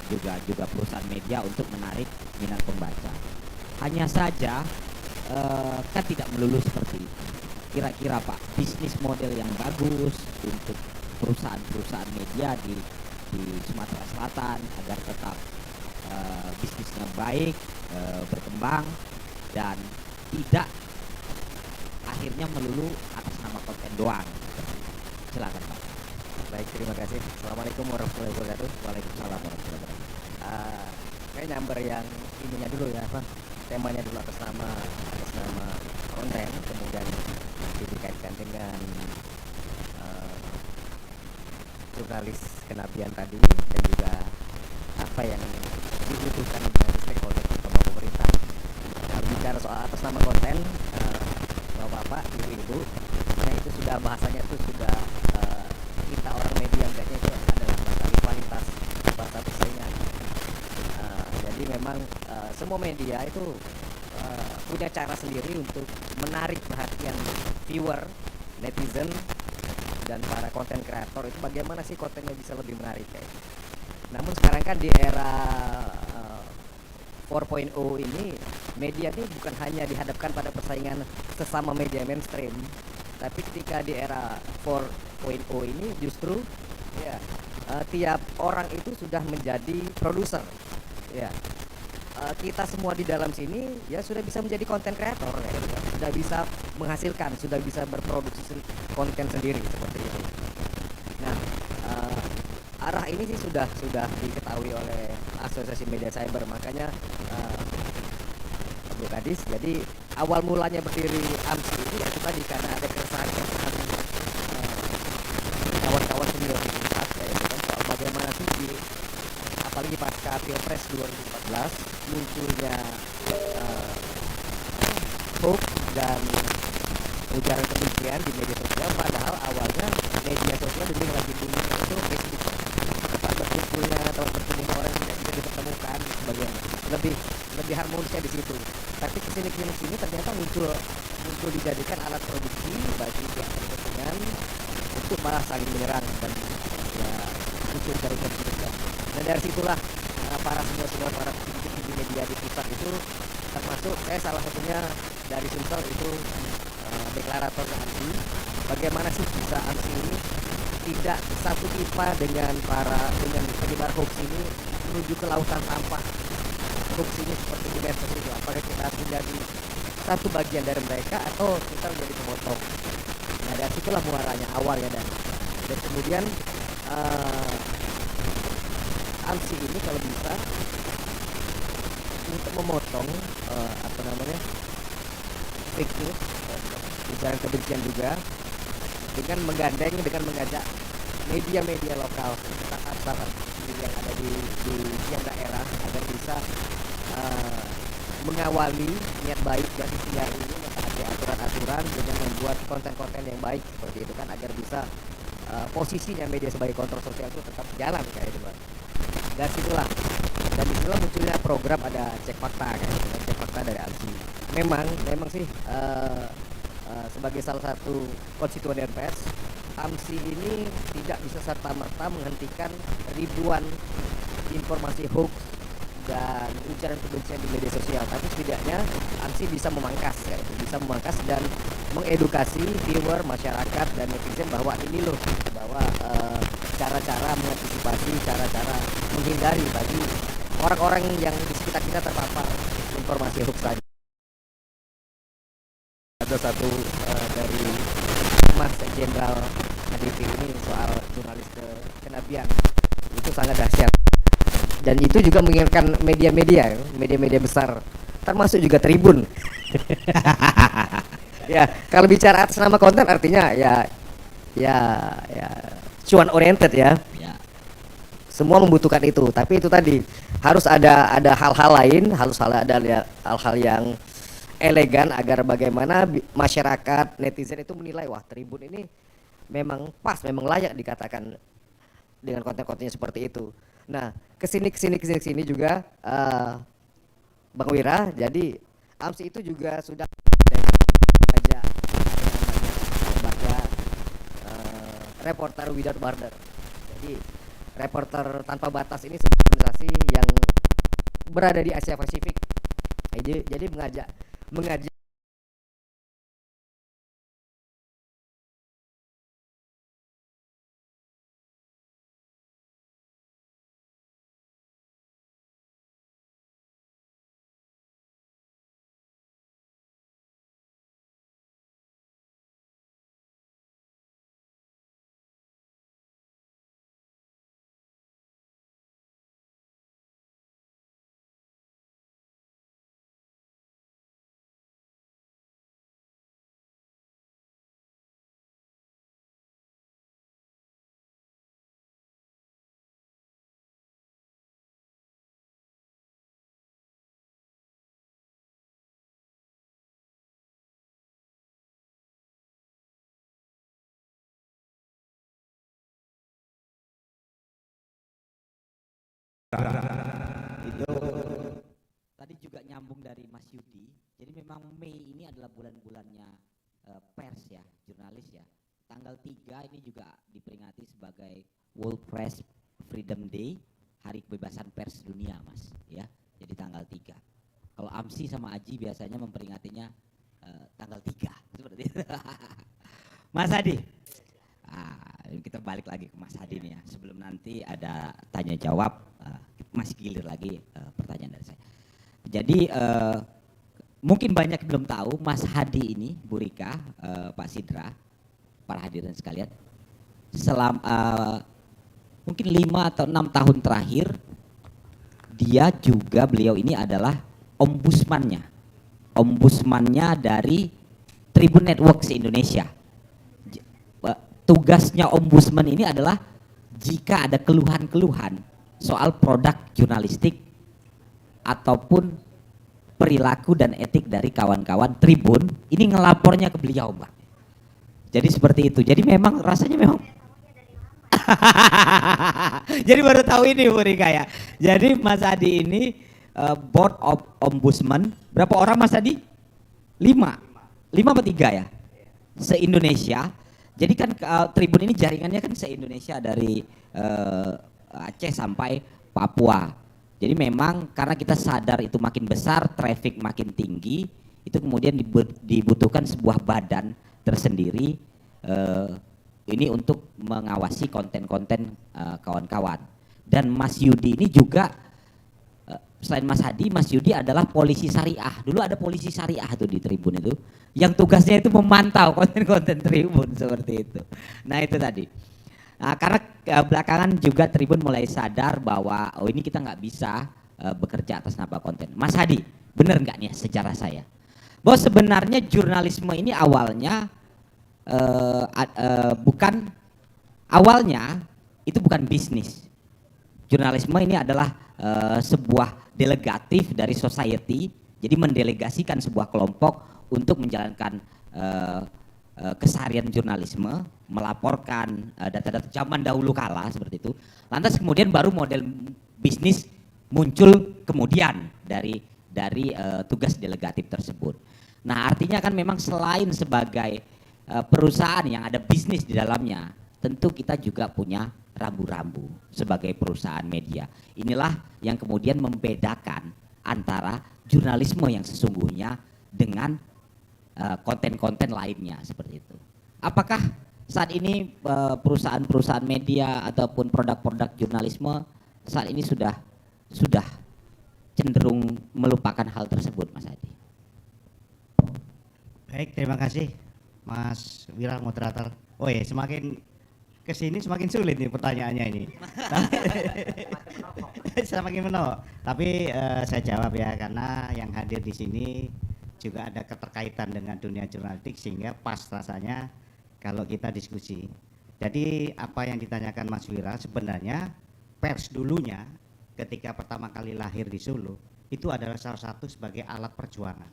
perusahaan media untuk menarik minat pembaca. Hanya saja kan tidak melulu seperti itu. Kira-kira Pak, bisnis model yang bagus untuk perusahaan-perusahaan media di Sumatera Selatan agar tetap bisnisnya baik, berkembang dan tidak akhirnya melulu atas nama konten doang. Silakan Pak. Baik, terima kasih. Assalamualaikum warahmatullahi wabarakatuh. Waalaikumsalam warahmatullahi wabarakatuh. Saya nyamber yang ininya dulu ya, apa? Temanya dulu atas nama konten, kemudian dikaitkan dengan jurnalis kenabian tadi dan juga apa yang dibutuhkan dari stakeholder terutama pemerintah. Bicara soal atas nama konten, Bapak, Ibu-ibu, nah itu sudah bahasanya itu sudah kita orang media kayaknya itu adalah bahasa rivalitas, bahasa persaingan. Jadi memang semua media itu punya cara sendiri untuk menarik perhatian viewer, netizen, dan para konten kreator itu bagaimana sih kontennya bisa lebih menarik kayak. Namun sekarang kan di era 4.0 ini media ini bukan hanya dihadapkan pada persaingan sesama media mainstream, tapi ketika di era 4.0 ini justru ya tiap orang itu sudah menjadi produser ya. Kita semua di dalam sini ya sudah bisa menjadi konten kreator ya, sudah bisa menghasilkan, sudah bisa berproduksi konten sendiri seperti itu. Nah, arah ini sih sudah diketahui oleh Asosiasi Media Cyber, makanya Bu Kadis, jadi awal mulanya berdiri AMSI ini ya tadi karena ada keresahan kawan-kawan senior di pusat ya, itu kan soal bagaimana sih apalagi pasca Pilpres 2014 munculnya hoax dan ujaran kebencian di media sosial, padahal awalnya media sosial dulu lagi booming itu Facebook, tempat berkumpulnya atau bertemu orang tidak bisa dipertemukan sebagian lebih harmonisnya di situ. Tapi kesini ternyata muncul dijadikan alat produksi bagi pihak kepentingan untuk malah saling menyerang dan ya muncul jaringan kebencian. Dan dari situlah para petinggi media di pusat itu, termasuk salah satunya dari Sumsel itu deklarator AMSI, bagaimana sih bisa AMSI ini tidak satu pipa dengan penyebar hoax ini menuju ke lautan sampah hoax ini seperti di medsos itu. Apakah kita harus menjadi satu bagian dari mereka atau kita menjadi pemotong? Nah dari situlah muaranya awalnya dan kemudian AMSI ini kalau bisa untuk memotong fake news, ujaran kebencian juga dengan mengajak media-media lokal startup yang ada di tiap daerah agar bisa mengawali niat baik dari siar ini, mentaati aturan-aturan dengan membuat konten-konten yang baik seperti itu kan, agar bisa posisinya media sebagai kontrol sosial itu tetap jalan kayak itu Pak. Dan disitulah munculnya program ada cek fakta kayak gitu, cek fakta dari AMSI. Memang sih sebagai salah satu konstituen DPS, AMSI ini tidak bisa serta-merta menghentikan ribuan informasi hoax dan ujaran kebencian di media sosial, tapi setidaknya AMSI bisa memangkas dan mengedukasi viewer, masyarakat dan netizen bahwa ini loh, bahwa cara-cara mengantisipasi, cara-cara menghindari bagi orang-orang yang di sekitar kita terpapar informasi hoax tadi. Ada satu dari Mas Jenderal HDP ini soal jurnalis kenabian, itu sangat dahsyat, dan itu juga mengingatkan media-media besar termasuk juga Tribun. Ya, kalau bicara atas nama konten artinya ya cuan oriented ya. Semua membutuhkan itu, tapi itu tadi harus ada hal-hal lain, harus ada hal-hal yang elegan agar bagaimana masyarakat, netizen itu menilai wah Tribun ini memang pas, memang layak dikatakan dengan konten-kontennya seperti itu. Nah, kesini juga Bang Wira, jadi AMSI itu juga sudah mengajak lembaga Reporter Without Border. Jadi Reporter Tanpa Batas ini sebuah organisasi yang berada di Asia Pasifik. Jadi mengajak itu tadi juga nyambung dari Mas Yudi. Jadi memang Mei ini adalah bulan-bulannya pers ya, jurnalis ya. Tanggal 3 ini juga diperingati sebagai World Press Freedom Day, Hari Kebebasan Pers Dunia, Mas, ya. Jadi tanggal 3. Kalau AMSI sama Aji biasanya memperingatinya tanggal 3 seperti itu. Mas Hadi. Kita balik lagi ke Mas Hadi nih ya. Sebelum nanti ada tanya jawab, masih gilir lagi pertanyaan dari saya. Jadi mungkin banyak yang belum tahu Mas Hadi ini, Bu Rika, Pak Sidra, para hadirin sekalian, mungkin 5 atau 6 tahun terakhir beliau ini adalah ombudsmannya dari Tribun Network se-Indonesia. Tugasnya ombudsman ini adalah jika ada keluhan-keluhan soal produk jurnalistik ataupun perilaku dan etik dari kawan-kawan Tribun, ini ngelapornya ke beliau, Mbak. Jadi seperti itu. Jadi memang rasanya memang jadi baru tahu ini Bu Rika ya. Jadi Mas Hadi ini board of ombudsman, berapa orang Mas Hadi? 5 atau 3 ya? Se-Indonesia. Jadi kan Tribun ini jaringannya kan se-Indonesia dari Aceh sampai Papua. Jadi memang karena kita sadar itu makin besar, traffic makin tinggi, itu kemudian dibutuhkan sebuah badan tersendiri ini untuk mengawasi konten-konten kawan-kawan. Dan Mas Yudi ini juga selain Mas Hadi, Mas Yudi adalah polisi syariah. Dulu ada polisi syariah tuh di Tribun itu, yang tugasnya itu memantau konten-konten Tribun seperti itu. Nah itu tadi. Nah, karena belakangan juga Tribun mulai sadar bahwa ini kita nggak bisa bekerja atas nama konten. Mas Hadi, benar nggak nih secara saya bahwa sebenarnya jurnalisme ini awalnya itu bukan bisnis. Jurnalisme ini adalah sebuah delegatif dari society, jadi mendelegasikan sebuah kelompok untuk menjalankan keseharian jurnalisme, melaporkan data-data zaman dahulu kala seperti itu. Lantas kemudian baru model bisnis muncul kemudian dari tugas delegatif tersebut. Nah, artinya kan memang selain sebagai perusahaan yang ada bisnis di dalamnya, tentu kita juga punya rambu-rambu sebagai perusahaan media. Inilah yang kemudian membedakan antara jurnalisme yang sesungguhnya dengan konten-konten lainnya seperti itu. Apakah saat ini perusahaan-perusahaan media ataupun produk-produk jurnalisme saat ini sudah cenderung melupakan hal tersebut, Mas Hadi? Baik, terima kasih Mas Wira, moderator. Oh ya, semakin kesini semakin sulit nih pertanyaannya ini. Semakin menolak. Tapi saya jawab ya, karena yang hadir di sini juga ada keterkaitan dengan dunia jurnalistik sehingga pas rasanya kalau kita diskusi. Jadi apa yang ditanyakan Mas Wira, sebenarnya pers dulunya ketika pertama kali lahir di Solo itu adalah salah satu sebagai alat perjuangan.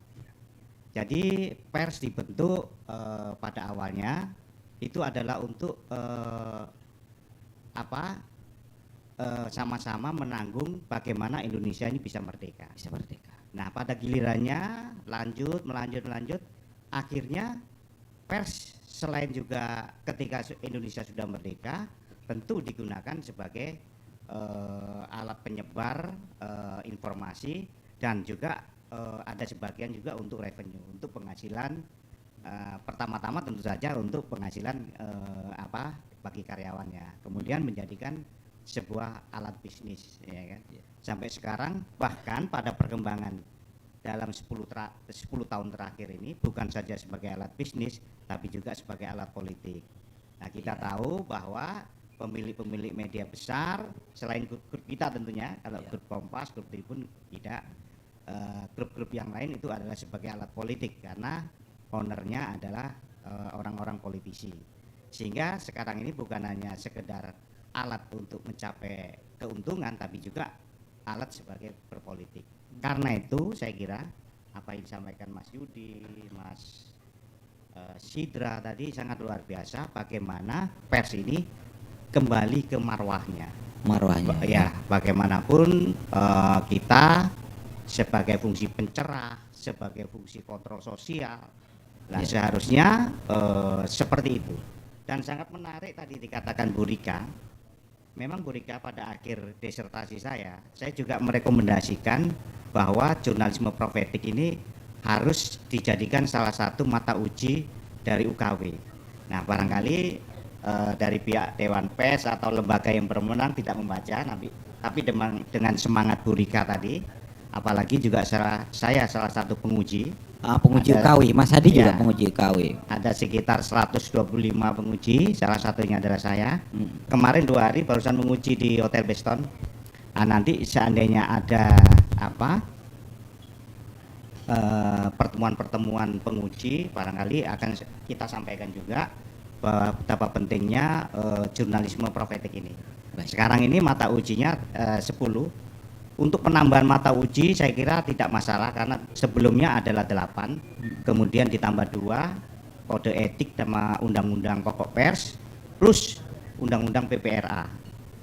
Jadi pers dibentuk pada awalnya itu adalah untuk sama-sama menanggung bagaimana Indonesia ini bisa merdeka. Nah, pada gilirannya lanjut, akhirnya pers selain juga ketika Indonesia sudah merdeka tentu digunakan sebagai alat penyebar informasi dan juga ada sebagian juga untuk revenue, untuk penghasilan. Pertama-tama tentu saja untuk penghasilan bagi karyawannya, kemudian menjadikan sebuah alat bisnis, ya kan? Sampai sekarang bahkan pada perkembangan dalam 10 tahun terakhir ini bukan saja sebagai alat bisnis tapi juga sebagai alat politik. Nah, kita tahu bahwa pemilik-pemilik media besar selain grup kita tentunya, kalau grup Kompas, grup Tribun tidak, grup-grup yang lain itu adalah sebagai alat politik karena ownernya adalah orang-orang politisi. Sehingga sekarang ini bukan hanya sekedar alat untuk mencapai keuntungan tapi juga alat sebagai berpolitik. Karena itu saya kira apa yang disampaikan Mas Yudi, Mas Sidra tadi sangat luar biasa, bagaimana pers ini kembali ke marwahnya. Ya, bagaimanapun kita sebagai fungsi pencerah, sebagai fungsi kontrol sosial, nah seharusnya seperti itu. Dan sangat menarik tadi dikatakan Bu Rika. Memang Bu Rika pada akhir disertasi saya juga merekomendasikan bahwa jurnalisme profetik ini harus dijadikan salah satu mata uji dari UKW. Nah, barangkali dari pihak Dewan Pers atau lembaga yang berwenang tidak membaca, tapi dengan semangat Bu Rika tadi, apalagi juga saya salah satu penguji UKW, Mas Hadi juga penguji UKW. Ada sekitar 125 penguji, salah satunya adalah saya. Kemarin 2 hari barusan menguji di Hotel Beston. Nah, nanti seandainya ada pertemuan-pertemuan penguji, barangkali akan kita sampaikan juga bahwa betapa pentingnya jurnalisme profetik ini. Sekarang ini mata ujinya 10. Untuk penambahan mata uji saya kira tidak masalah karena sebelumnya adalah 8, kemudian ditambah 2, kode etik sama undang-undang pokok pers plus undang-undang PPRA.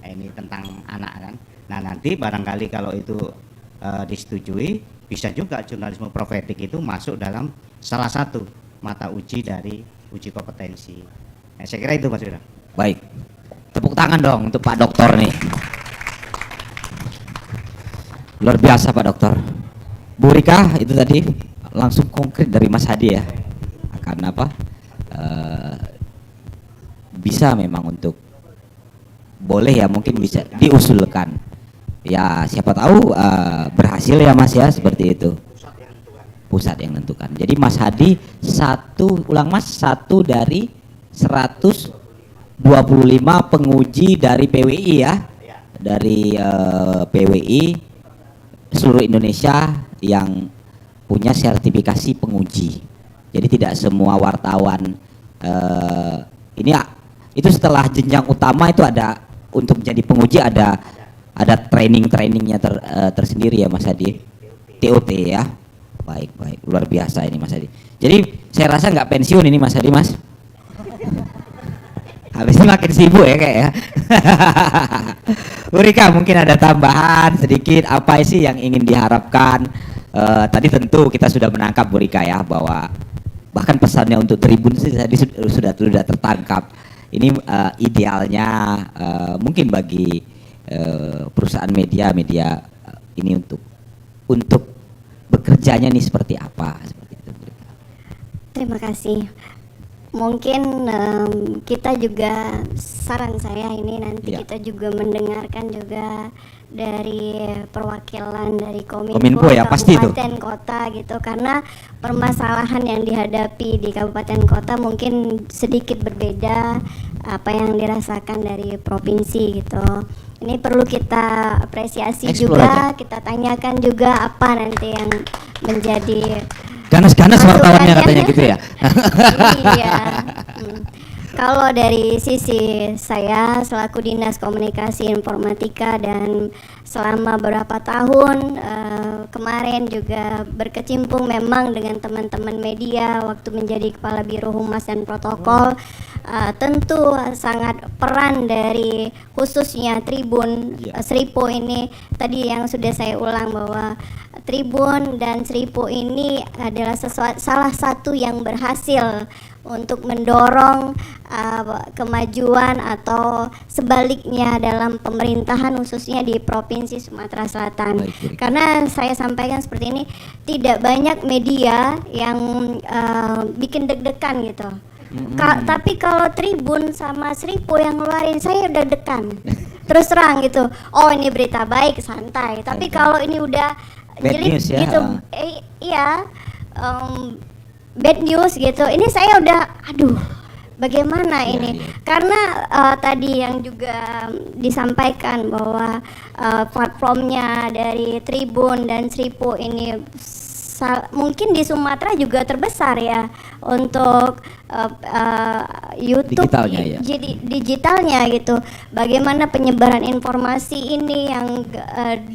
Ini tentang anak kan. Nah, nanti barangkali kalau itu disetujui bisa juga jurnalisme profetik itu masuk dalam salah satu mata uji dari uji kompetensi. Nah, saya kira itu Mas Wira. Baik. Tepuk tangan dong untuk Pak Doktor nih. Luar biasa Pak Dokter. Bu Rika itu tadi langsung konkret dari Mas Hadi ya. Karena bisa memang untuk boleh ya mungkin bisa diusulkan. Ya siapa tahu berhasil ya Mas ya seperti itu. Pusat yang menentukan. Jadi Mas Hadi satu dari 125 penguji dari PWI ya. Dari PWI seluruh Indonesia yang punya sertifikasi penguji. Jadi tidak semua wartawan ini itu setelah jenjang utama itu ada untuk menjadi penguji ada trainingnya tersendiri ya Mas Hadi. TOT ya. Baik, luar biasa ini Mas Hadi. Jadi saya rasa nggak pensiun ini Mas Hadi, Mas. Habis ini makin sibuk ya kayak ya. Bu Rika, mungkin ada tambahan sedikit apa sih yang ingin diharapkan? Tadi tentu kita sudah menangkap Bu Rika ya bahwa bahkan pesannya untuk Tribun sih tadi sudah tertangkap. Ini idealnya mungkin bagi perusahaan media ini untuk bekerjanya nih seperti apa? Seperti itu, Bu Rika. Terima kasih. Mungkin kita juga, saran saya ini nanti kita juga mendengarkan juga dari perwakilan dari Kominfo ya, pasti itu. kabupaten kota gitu, karena permasalahan yang dihadapi di kabupaten kota mungkin sedikit berbeda apa yang dirasakan dari provinsi gitu. Ini perlu kita apresiasi juga, kita tanyakan juga apa nanti yang menjadi ganas-ganas wartawannya katanya gitu ya. Iya. Kalau dari sisi saya selaku Dinas Komunikasi Informatika dan selama beberapa tahun kemarin juga berkecimpung memang dengan teman-teman media waktu menjadi Kepala Biro Humas dan Protokol, tentu sangat peran dari khususnya Tribun Seripo ini tadi yang sudah saya ulang bahwa Tribun dan Seripo ini adalah salah satu yang berhasil untuk mendorong kemajuan atau sebaliknya dalam pemerintahan khususnya di Provinsi Sumatera Selatan. Karena saya sampaikan seperti ini, tidak banyak media yang bikin deg-degan gitu. Tapi kalau Tribun sama Seripo yang ngeluarin, saya udah deg-degan. Terus terang gitu. Oh, ini berita baik, santai. Tapi kalau ini udah jelek gitu, bad news gitu, ini saya udah aduh bagaimana ini. Karena tadi yang juga disampaikan bahwa platformnya dari Tribun dan Seripo ini mungkin di Sumatera juga terbesar ya untuk YouTube digitalnya, jadi digitalnya gitu. Bagaimana penyebaran informasi ini yang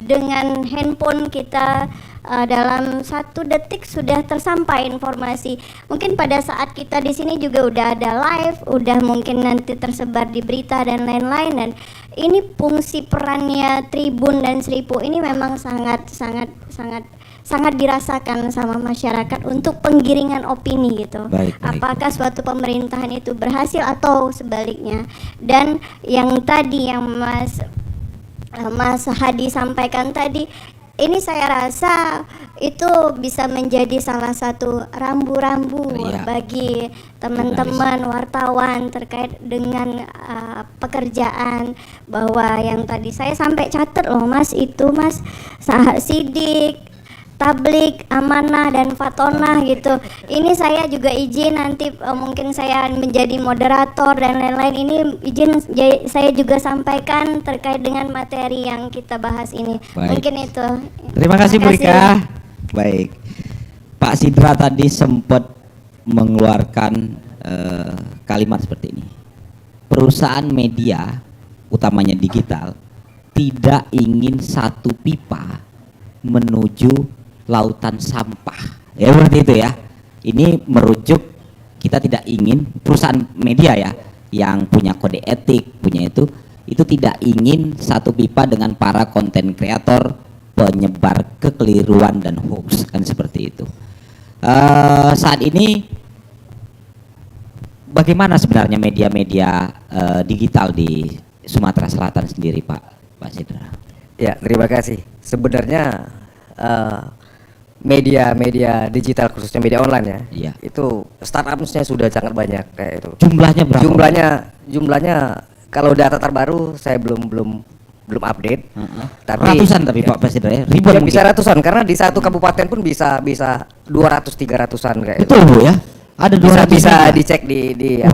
dengan handphone kita dalam 1 detik sudah tersampai informasi. Mungkin pada saat kita di sini juga udah ada live, udah mungkin nanti tersebar di berita dan lain-lain. Dan ini fungsi perannya Tribun dan Seripo ini memang sangat dirasakan sama masyarakat untuk penggiringan opini gitu. Baik. Apakah suatu pemerintahan itu berhasil atau sebaliknya. Dan yang tadi yang Mas Hadi sampaikan tadi, ini saya rasa itu bisa menjadi salah satu rambu-rambu bagi teman-teman wartawan terkait dengan pekerjaan, bahwa yang tadi saya sampai catat loh Mas, itu Mas Sidik, Tablik, Amanah, dan Fatonah gitu. Ini saya juga izin nanti mungkin saya menjadi moderator dan lain-lain. Ini izin saya juga sampaikan terkait dengan materi yang kita bahas ini. Baik. Mungkin itu. Terima kasih Bu Rika. Baik. Pak Sidra tadi sempat mengeluarkan kalimat seperti ini. Perusahaan media, utamanya digital, tidak ingin satu pipa menuju lautan sampah, ya seperti itu ya. Ini merujuk kita tidak ingin perusahaan media ya yang punya kode etik, punya itu tidak ingin satu pipa dengan para konten kreator penyebar kekeliruan dan hoax, kan seperti itu. Saat ini bagaimana sebenarnya media-media digital di Sumatera Selatan sendiri, Pak Sidra? Ya, terima kasih. Sebenarnya media digital khususnya media online ya, itu startupnya sudah sangat banyak kayak itu. Jumlahnya berapa? Jumlahnya kalau data terbaru saya belum update. Tapi ratusan tapi Pak Presiden ya, ribuan ya, bisa ratusan karena di satu kabupaten pun bisa 200-300an kayak itu. Betul Bu ya. Ada 200 bisa dicek di di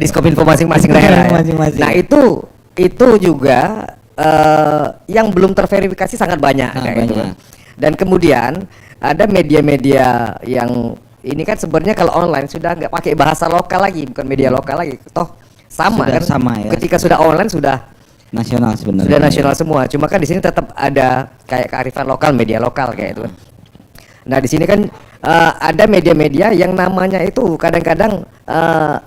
Kominfo masing-masing daerah. Masing-masing. Nah, itu juga yang belum terverifikasi sangat banyak Sangat kayak gitu kan. banyak. Dan kemudian ada media-media yang ini kan sebenarnya kalau online sudah nggak pakai bahasa lokal lagi, bukan media lokal lagi, toh sama Sudah kan. sama ya. Ketika sudah online sudah Nasional sebenarnya. sudah nasional semua. Cuma kan di sini tetap ada kayak kearifan lokal, media lokal kayak itu kan. Nah di sini kan ada media-media yang namanya itu kadang-kadang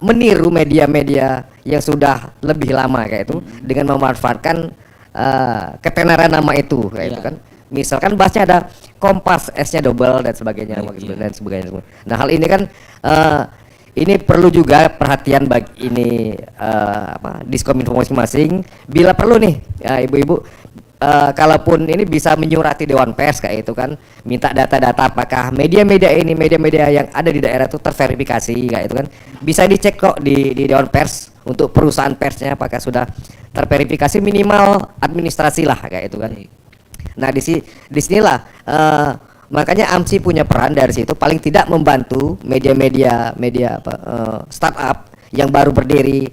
meniru media-media yang sudah lebih lama kayak itu dengan memanfaatkan ketenaran nama itu kayak itu Iya. kan. Misalkan bahasnya ada Kompas, S-nya double dan sebagainya Iya. dan sebagainya. Nah hal ini kan ini perlu juga perhatian bagi ini Diskominfo masing-masing. Bila perlu nih ibu-ibu, kalaupun ini bisa menyurati Dewan Pers kayak itu kan, minta data-data apakah media-media ini media-media yang ada di daerah itu terverifikasi kayak itu kan, bisa dicek kok di Dewan Pers untuk perusahaan persnya apakah sudah terverifikasi minimal administrasi lah kayak itu kan. Nah di sinilah makanya AMSI punya peran dari situ paling tidak membantu media-media startup yang baru berdiri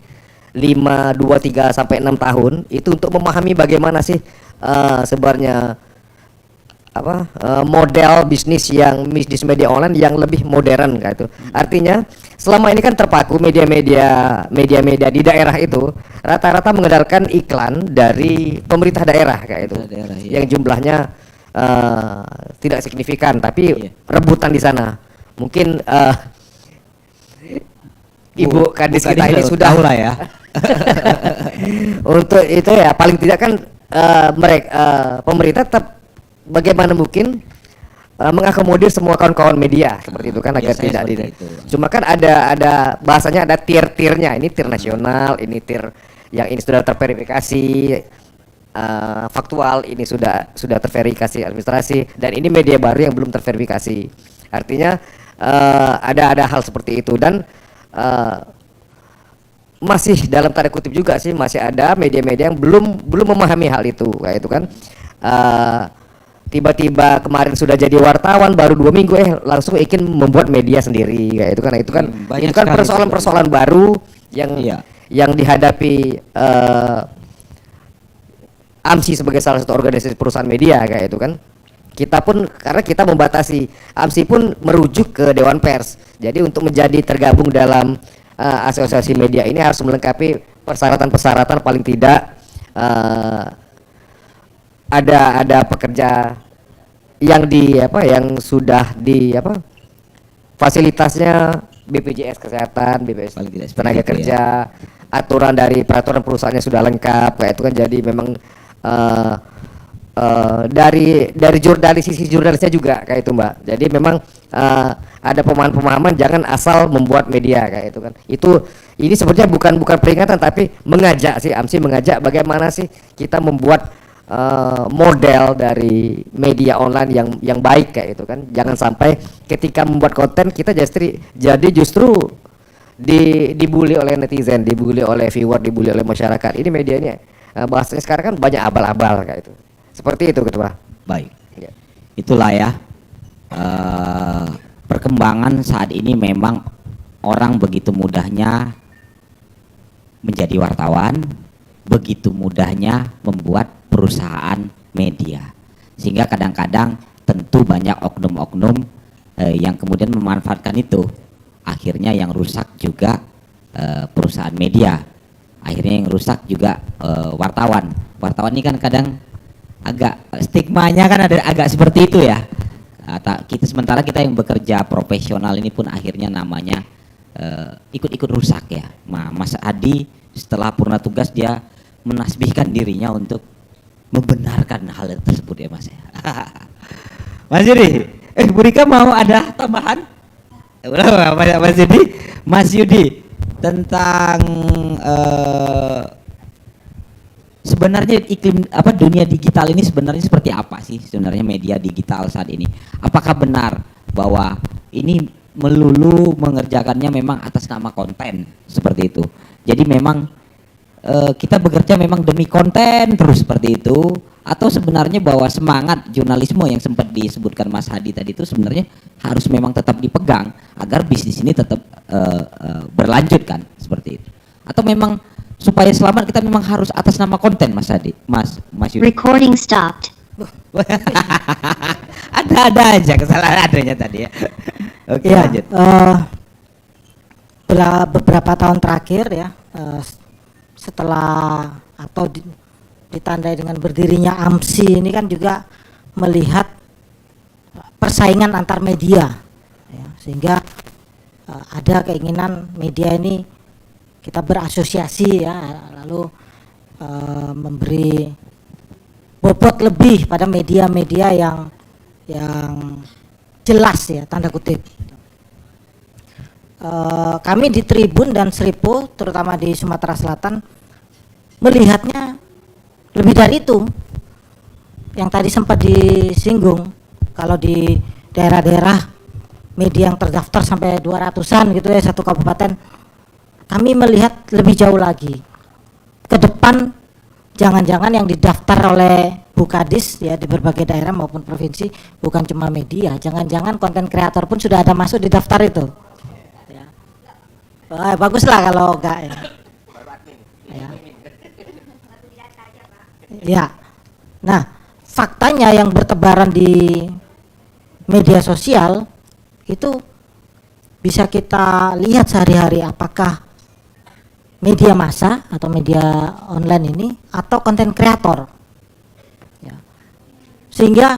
5, 2, 3 sampai 6 tahun itu untuk memahami bagaimana sih sebenarnya model bisnis media online yang lebih modern kayak itu. Artinya selama ini kan terpaku media-media di daerah itu rata-rata mengandalkan iklan dari pemerintah daerah kayak itu. Daerah, iya. Yang jumlahnya tidak signifikan tapi Iya. rebutan di sana. Mungkin Ibu Kadis kita ini sudah tahu lah ya. untuk itu ya paling tidak kan pemerintah tetap bagaimana mungkin mengakomodir semua kawan-kawan media seperti itu kan agar Biasanya tidak seperti itu. cuma kan ada bahasanya ada tier-tiernya, ini tier nasional, ini tier yang ini sudah terverifikasi faktual, ini sudah terverifikasi administrasi, dan ini media baru yang belum terverifikasi. Artinya ada hal seperti itu, dan masih dalam tanda kutip juga sih masih ada media-media yang belum memahami hal itu kayak itu kan. Tiba-tiba kemarin sudah jadi wartawan baru 2 minggu langsung ingin membuat media sendiri kayak itu kan. Banyak Itu kan sekali persoalan-persoalan baru yang Iya. yang dihadapi AMSI sebagai salah satu organisasi perusahaan media kayak itu kan. Kita pun karena kita membatasi, AMSI pun merujuk ke Dewan Pers. Jadi untuk menjadi tergabung dalam asosiasi media ini harus melengkapi persyaratan-persyaratan, paling tidak ada pekerja yang yang sudah fasilitasnya BPJS Kesehatan, BPJS Paling tidak seperti Tenaga itu, Kerja, aturan dari peraturan perusahaannya sudah lengkap kayak itu kan. Jadi memang dari sisi jurnalisnya juga kayak itu Mbak. Jadi memang ada pemahaman jangan asal membuat media kayak itu kan. Ini sebenarnya bukan peringatan tapi mengajak sih, AMSI mengajak bagaimana sih kita membuat model dari media online yang baik kayak itu kan. Jangan sampai ketika membuat konten kita justru dibully oleh netizen, dibully oleh viewer, dibully oleh masyarakat. Ini medianya bahasanya sekarang kan banyak abal-abal kayak itu. Seperti itu Ketua. Baik. Ya. Itulah ya perkembangan saat ini. Memang orang begitu mudahnya menjadi wartawan, begitu mudahnya membuat perusahaan media, sehingga kadang-kadang tentu banyak oknum-oknum yang kemudian memanfaatkan itu. Akhirnya yang rusak juga perusahaan media, akhirnya yang rusak juga wartawan ini kan kadang agak stigmanya kan ada agak seperti itu ya. Sementara kita yang bekerja profesional ini pun akhirnya namanya ikut-ikut rusak ya. Mas Adi setelah purna tugas dia menasbihkan dirinya untuk membenarkan hal tersebut ya Mas. Mas Yudi, Bu Rika mau ada tambahan? Udah Mas Yudi, Mas Yudi tentang sebenarnya iklim dunia digital ini sebenarnya seperti apa sih sebenarnya media digital saat ini? Apakah benar bahwa ini melulu mengerjakannya memang atas nama konten seperti itu? Jadi memang kita bekerja memang demi konten terus seperti itu, atau sebenarnya bahwa semangat jurnalisme yang sempat disebutkan Mas Hadi tadi itu sebenarnya harus memang tetap dipegang agar bisnis ini tetap berlanjut kan seperti itu? Atau memang supaya selamat kita memang harus atas nama konten, Mas Adi, Mas Yudi. Recording stopped. Ada aja kesalahan adanya tadi ya. Oke, Ya, lanjut. beberapa tahun terakhir ya, setelah atau ditandai dengan berdirinya AMSI ini kan juga melihat persaingan antar media, ya, sehingga ada keinginan media ini kita berasosiasi ya, lalu memberi bobot lebih pada media-media yang jelas ya, tanda kutip. Kami di Tribun dan Seripo, terutama di Sumatera Selatan, melihatnya lebih dari itu. Yang tadi sempat disinggung, kalau di daerah-daerah media yang terdaftar sampai 200-an gitu ya, satu kabupaten, kami melihat lebih jauh lagi. Ke depan, jangan-jangan yang didaftar oleh Bukadis ya di berbagai daerah maupun provinsi bukan cuma media, jangan-jangan konten kreator pun sudah ada masuk di daftar itu. Ya. Baguslah kalau enggak ya. Ya. Nah, faktanya yang bertebaran di media sosial itu bisa kita lihat sehari-hari, apakah media massa atau media online ini atau konten kreator, ya. Sehingga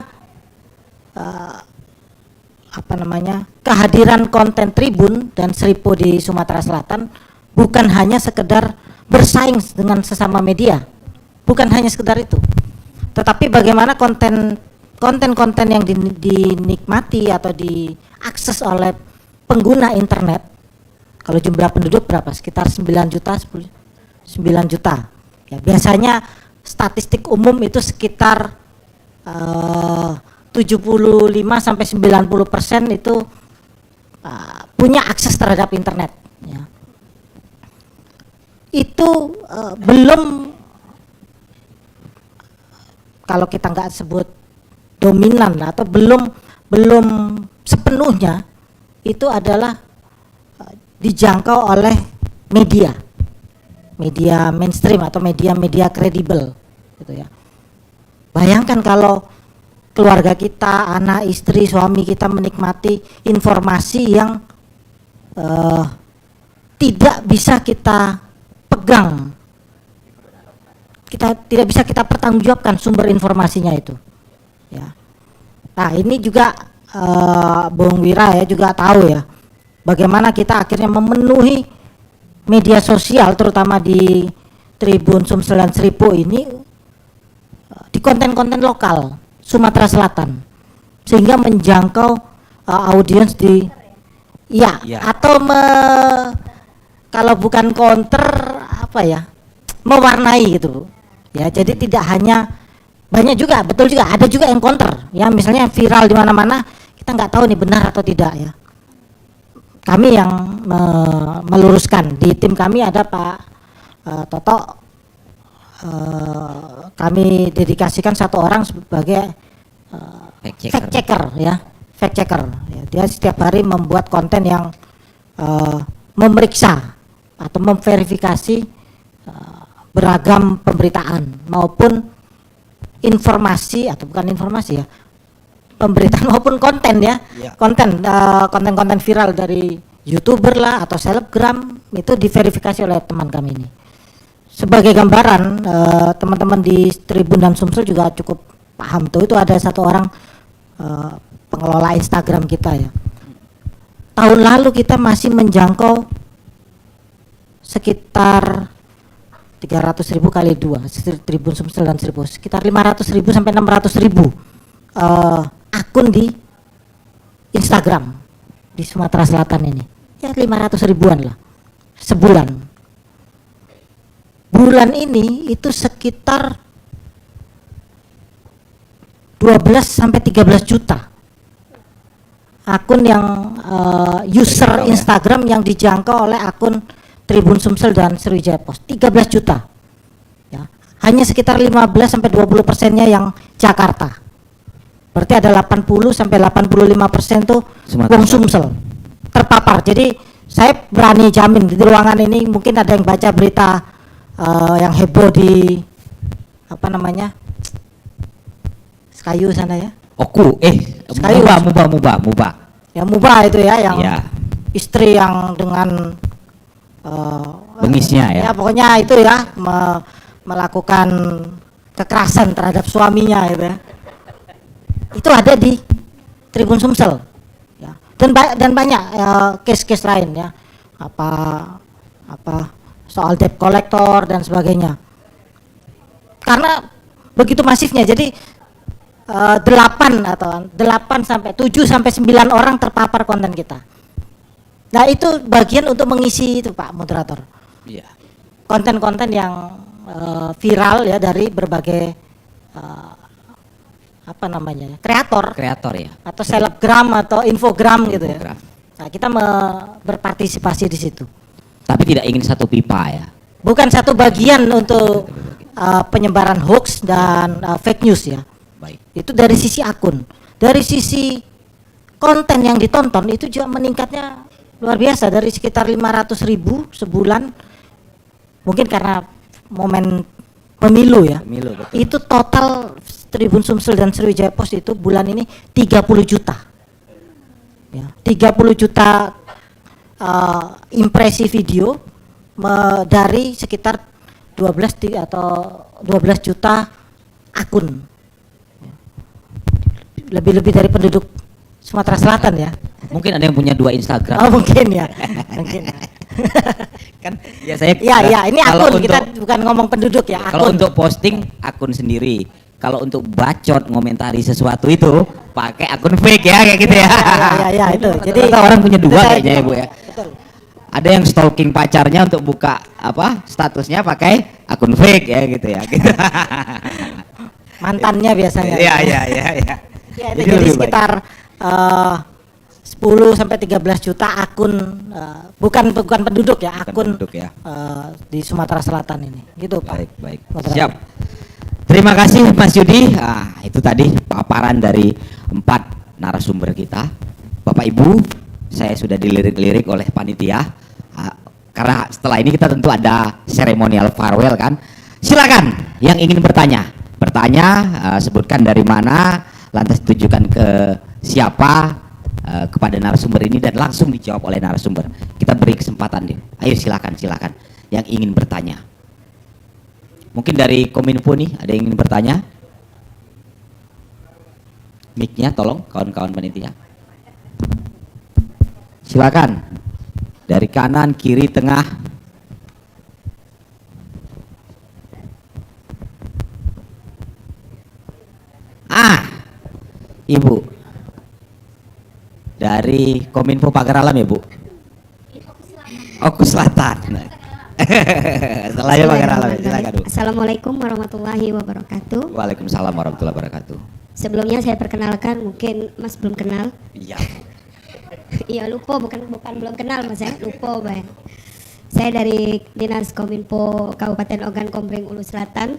kehadiran konten Tribun dan Seripo di Sumatera Selatan bukan hanya sekedar bersaing dengan sesama media, bukan hanya sekedar itu, tetapi bagaimana konten-konten yang dinikmati atau diakses oleh pengguna internet. Kalau jumlah penduduk berapa? Sekitar 9 juta, 9 juta. Ya, biasanya statistik umum itu sekitar 75 sampai 90% itu punya akses terhadap internet. Ya. Itu belum, kalau kita nggak sebut dominan atau belum sepenuhnya itu adalah dijangkau oleh media mainstream atau media kredibel gitu ya. Bayangkan kalau keluarga kita, anak, istri, suami kita menikmati informasi yang tidak bisa kita pegang, kita tidak bisa kita pertanggungjawabkan sumber informasinya itu ya. Nah, ini juga Bung Wira ya juga tahu ya, bagaimana kita akhirnya memenuhi media sosial terutama di Tribun Sumsel dan Seripo ini di konten-konten lokal Sumatera Selatan, sehingga menjangkau audiens di ya. Atau kalau bukan counter apa ya, mewarnai gitu ya. Jadi tidak hanya, banyak juga, betul juga, ada juga yang counter ya, misalnya viral di mana-mana, kita nggak tahu nih benar atau tidak ya. Kami yang meluruskan, di tim kami ada Pak Toto, kami dedikasikan satu orang sebagai fact checker ya, fact checker ya. Dia setiap hari membuat konten yang memeriksa atau memverifikasi beragam pemberitaan maupun informasi, atau bukan informasi ya, pemberitaan maupun konten ya, konten-konten viral dari YouTuber lah atau selebgram, itu diverifikasi oleh teman kami ini. Sebagai gambaran, teman-teman di Tribun dan Sumsel juga cukup paham tuh, itu ada satu orang pengelola Instagram kita ya. Tahun lalu kita masih menjangkau sekitar 300.000 kali 2, Tribun Sumsel dan Seripo, sekitar 500.000 sampai 600.000 akun di Instagram di Sumatera Selatan ini. Ya 500 ribuan lah sebulan. Bulan ini itu sekitar 12 sampai 13 juta akun yang user Instagram yang dijangkau oleh akun Tribun Sumsel dan Sriwijaya Post, 13 juta ya. Hanya sekitar 15 sampai 20%-nya yang Jakarta. Berarti ada 80 sampai 85% tuh Wong Sumsel terpapar. Jadi saya berani jamin di ruangan ini mungkin ada yang baca berita yang heboh di apa namanya Sekayu sana ya. Oku, Sekayu. Muba. Ya Mubah itu ya, yang Ya, istri yang dengan bengisnya ya. ya pokoknya itu ya melakukan kekerasan terhadap suaminya gitu ya. Itu ada di Tribun Sumsel ya. Dan banyak case-case lain ya. Apa soal debt collector dan sebagainya. Karena begitu masifnya, jadi 8 sampai 7 sampai 9 orang terpapar konten kita. Nah, itu bagian untuk mengisi itu Pak Moderator. Iya. Konten-konten yang viral ya dari berbagai apa namanya? Kreator Kreator ya. atau selebgram atau infogram gitu ya. Infogram. Nah, kita berpartisipasi di situ. Tapi tidak ingin satu pipa ya. Bukan satu bagian untuk penyebaran hoax dan fake news ya. Baik. Itu dari sisi akun. Dari sisi konten yang ditonton itu juga meningkatnya luar biasa, dari sekitar 500.000 sebulan. Mungkin karena momen pemilu ya. Pemilu, betul. Itu total Tribun Sumsel dan Sriwijaya Post itu bulan ini 30 juta. Ya, 30 juta impresi video dari sekitar 12 juta akun. Lebih-lebih dari penduduk Sumatera Selatan ya. Mungkin ada yang punya 2 Instagram. Oh mungkin ya. Mungkin. Kan ya saya Ya, ini kalau akun, kita bukan ngomong penduduk ya, Kalau akun. untuk posting akun sendiri. Kalau untuk bacot ngomentari sesuatu itu pakai akun fake ya, kayak gitu ya. Ya, itu. Jadi Rata-rata orang punya 2 itu saya kayaknya ya, Bu ya. Betul. Ada yang stalking pacarnya untuk buka statusnya pakai akun fake ya gitu ya. Mantannya biasanya. Iya. Ya, itu Jadi jadi lebih sekitar 10 sampai 13 juta akun bukan penduduk ya, akun penduduk ya. di Sumatera Selatan ini. Gitu, Pak. Baik. Moderator. Siap. Terima kasih Mas Yudi. Itu tadi paparan dari 4 narasumber kita. Bapak Ibu, saya sudah dilirik-lirik oleh panitia. Karena setelah ini kita tentu ada seremonial farewell kan. Silakan yang ingin bertanya. Sebutkan dari mana, lantas tujukan ke siapa, kepada narasumber ini dan langsung dijawab oleh narasumber. Kita beri kesempatan deh. Ayo silakan yang ingin bertanya. Mungkin dari Kominfo nih ada yang ingin bertanya? Mic-nya tolong kawan-kawan panitia. Silakan. Dari kanan, kiri, tengah. Ibu. Dari Kominfo Pagar Alam ya, Bu? Oku Selatan. Setelahnya Pagar Alam, silakan, Bu. Assalamualaikum warahmatullahi wabarakatuh. Waalaikumsalam warahmatullahi wabarakatuh. Sebelumnya saya perkenalkan, mungkin Mas belum kenal. Iya. Iya lupa, bukan belum kenal Mas, saya lupa Bang. Saya dari Dinas Kominfo Kabupaten Ogan Komering Ulu Selatan.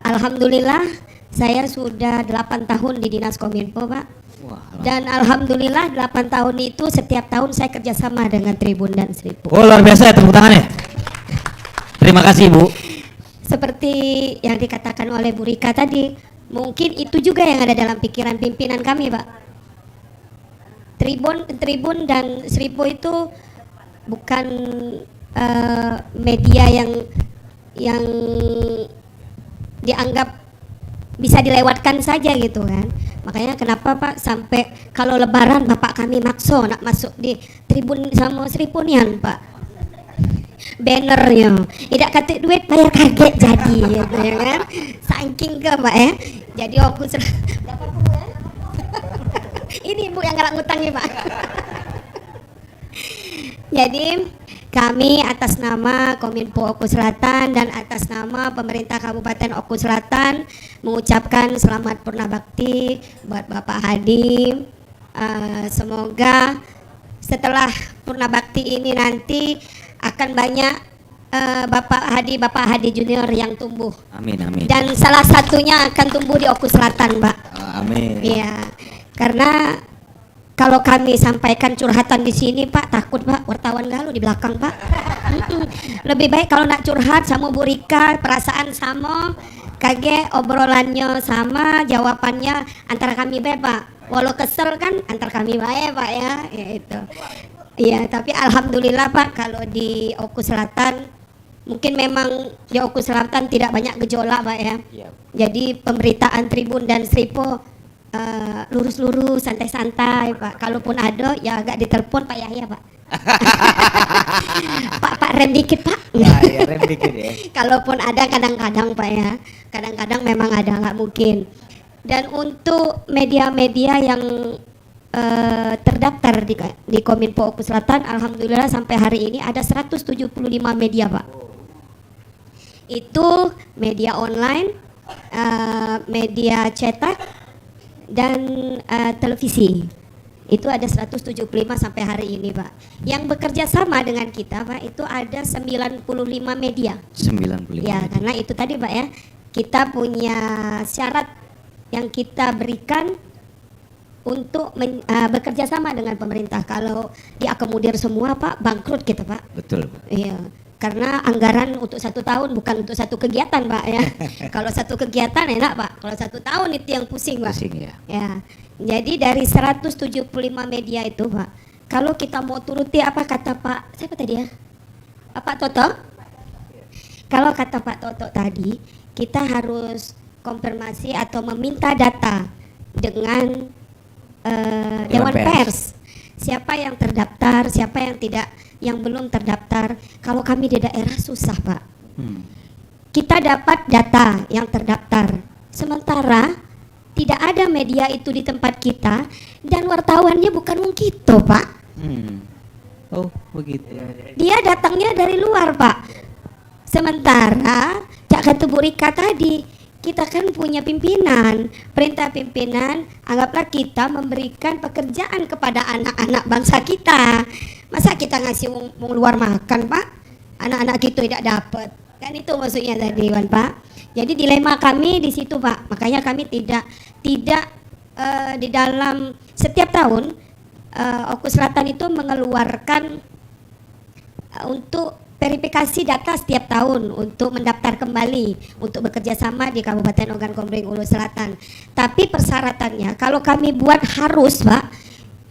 Alhamdulillah saya sudah 8 tahun di Dinas Kominfo, Pak. Wah, Dan alhamdulillah 8 tahun itu setiap tahun saya kerjasama dengan Tribun dan Seribu. oh, luar biasa ya, tepuk tangannya. Terima kasih, Bu. Seperti yang dikatakan oleh Bu Rika tadi, mungkin itu juga yang ada dalam pikiran pimpinan kami, Pak. Tribun dan Seribu itu bukan media yang dianggap bisa dilewatkan saja gitu kan. Makanya kenapa Pak sampai kalau lebaran Bapak kami makso nak masuk di Tribun sama Seripunian Pak. Bannernya tidak kata duit bayar kaget jadi gitu ya kan. Saking ke Pak ya. Jadi aku dapat Bu ya. Ini Bu yang ngelak ngutangnya Pak. Jadi kami atas nama Kominfo Oku Selatan dan atas nama pemerintah Kabupaten Oku Selatan mengucapkan selamat Purna Bakti buat Bapak Hadi. Semoga setelah Purna Bakti ini nanti akan banyak Bapak Hadi Junior yang tumbuh. Amin, amin. Dan salah satunya akan tumbuh di Oku Selatan, Mbak. Amin. Iya, karena kalau kami sampaikan curhatan di sini Pak, takut Pak, wartawan galuh di belakang Pak. Lebih baik kalau nak curhat sama Bu Rika, perasaan sama, kage obrolannya sama, jawabannya antara kami baik Pak. Walau kesel kan antar kami baik Pak ya, itu. Iya, tapi alhamdulillah Pak, kalau di Oku Selatan mungkin memang di Oku Selatan tidak banyak gejolak Pak ya. Jadi pemberitaan Tribun dan Sripo lurus-lurus, santai-santai Pak. Kalaupun ada ya agak ditelepon Pak Yahya Pak. Pak rem dikit Pak. Ya, rem dikit ya. Kalaupun ada kadang-kadang Pak ya, kadang-kadang memang ada, nggak mungkin. Dan untuk media-media yang terdaftar di Kominfo Oku Selatan, alhamdulillah sampai hari ini ada 175 media Pak. Itu media online, media cetak, dan televisi. Itu ada 175 sampai hari ini Pak. Yang bekerja sama dengan kita Pak, itu ada 95 media. 95. Ya, karena itu tadi Pak ya, kita punya syarat yang kita berikan untuk bekerja sama dengan pemerintah. Kalau diakomodir semua Pak, bangkrut kita Pak. Betul. Iya, karena anggaran untuk 1 tahun bukan untuk 1 kegiatan Pak ya. Kalau 1 kegiatan enak Pak, kalau 1 tahun itu yang pusing Pak. Pusing ya. Ya, jadi dari 175 media itu Pak, kalau kita mau turuti apa kata Pak, siapa tadi ya? Pak Toto? Kalau kata Pak Toto tadi, kita harus konfirmasi atau meminta data dengan Dewan Pers. Siapa yang terdaftar, siapa yang tidak, yang belum terdaftar. Kalau kami di daerah susah Pak. Kita dapat data yang terdaftar. Sementara tidak ada media itu di tempat kita dan wartawannya bukan wong kita Pak. Oh begitu. Dia datangnya dari luar Pak. Sementara Cak kata Bu Rika tadi, kita kan punya pimpinan, perintah pimpinan, anggaplah kita memberikan pekerjaan kepada anak-anak bangsa kita. Masa kita ngasih wong luar makan Pak, anak-anak kita tidak dapat, kan itu maksudnya tadi kan Pak. Jadi dilema kami di situ Pak, makanya kami tidak di dalam setiap tahun Oku Selatan itu mengeluarkan untuk verifikasi data setiap tahun untuk mendaftar kembali untuk bekerja sama di Kabupaten Ogan Komering Ulu Selatan. Tapi persyaratannya kalau kami buat harus Pak,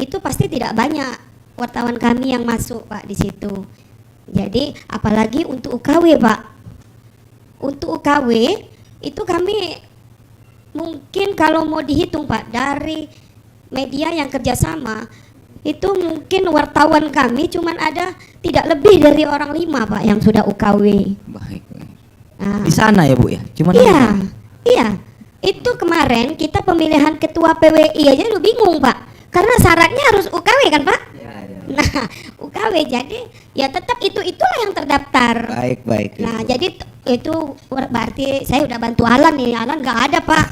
itu pasti tidak banyak wartawan kami yang masuk Pak di situ. Jadi apalagi untuk UKW Pak. Untuk UKW itu kami mungkin kalau mau dihitung Pak dari media yang kerjasama itu mungkin wartawan kami cuman ada tidak lebih dari orang 5 Pak yang sudah UKW. Baik. Di sana ya Bu ya? Cuman Iya. Itu kemarin kita pemilihan ketua PWI aja lu bingung Pak. Karena syaratnya harus UKW kan Pak? Nah, UKW jadi ya tetap itulah yang terdaftar. Baik. Nah, jadi itu berarti saya udah bantu Alan nih. Alan nggak ada Pak.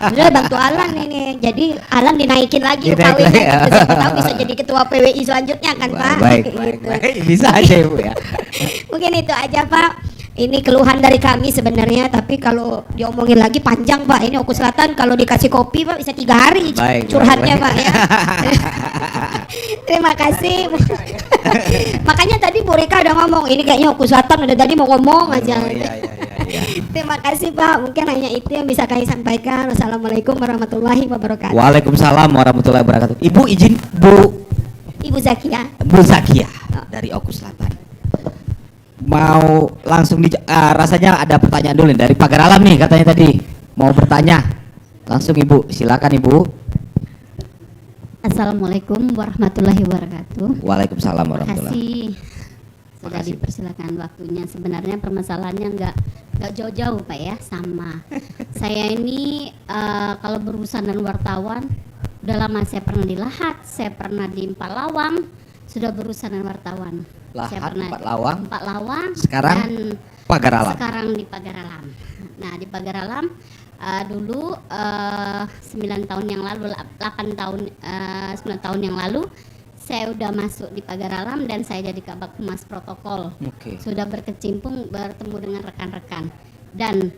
Udah bantu Alan ini. Jadi Alan dinaikin lagi UKW-nya. Siapa tahu bisa jadi ketua PWI selanjutnya kan Pak. Baik. Bisa aja Bu ya. Mungkin itu aja Pak. Ini keluhan dari kami sebenarnya, tapi kalau diomongin lagi panjang Pak. Ini Oku Selatan kalau dikasih kopi Pak bisa 3 hari curhatnya Pak ya. Terima kasih. Makanya tadi Bu Rika udah ngomong, ini kayaknya Oku Selatan udah tadi mau ngomong aja. Terima kasih Pak. Mungkin hanya itu yang bisa kami sampaikan. Wassalamualaikum warahmatullahi wabarakatuh. Waalaikumsalam warahmatullahi wabarakatuh. Ibu izin Ibu Zakia. Bu Zakia dari Oku Selatan. Mau langsung rasanya ada pertanyaan dulu nih dari Pagar Alam nih katanya tadi mau bertanya. Langsung Ibu, silakan Ibu. Assalamualaikum warahmatullahi wabarakatuh. Waalaikumsalam warahmatullahi wabarakatuh. Sudah dipersilakan waktunya. Sebenarnya permasalahannya nggak jauh-jauh Pak ya, sama. Saya ini kalau berurusan dengan wartawan udah lama. Saya pernah di Lahat, saya pernah di Empat Lawang, sudah berurusan dengan wartawan. Saya pernah Empat Lawang. Sekarang dan Pagar Alam. Sekarang di Pagar Alam. Nah di Pagar Alam dulu 9 tahun yang lalu, 9 tahun yang lalu saya udah masuk di Pagar Alam dan saya jadi Kabak Humas Protokol. Sudah berkecimpung bertemu dengan rekan-rekan. Dan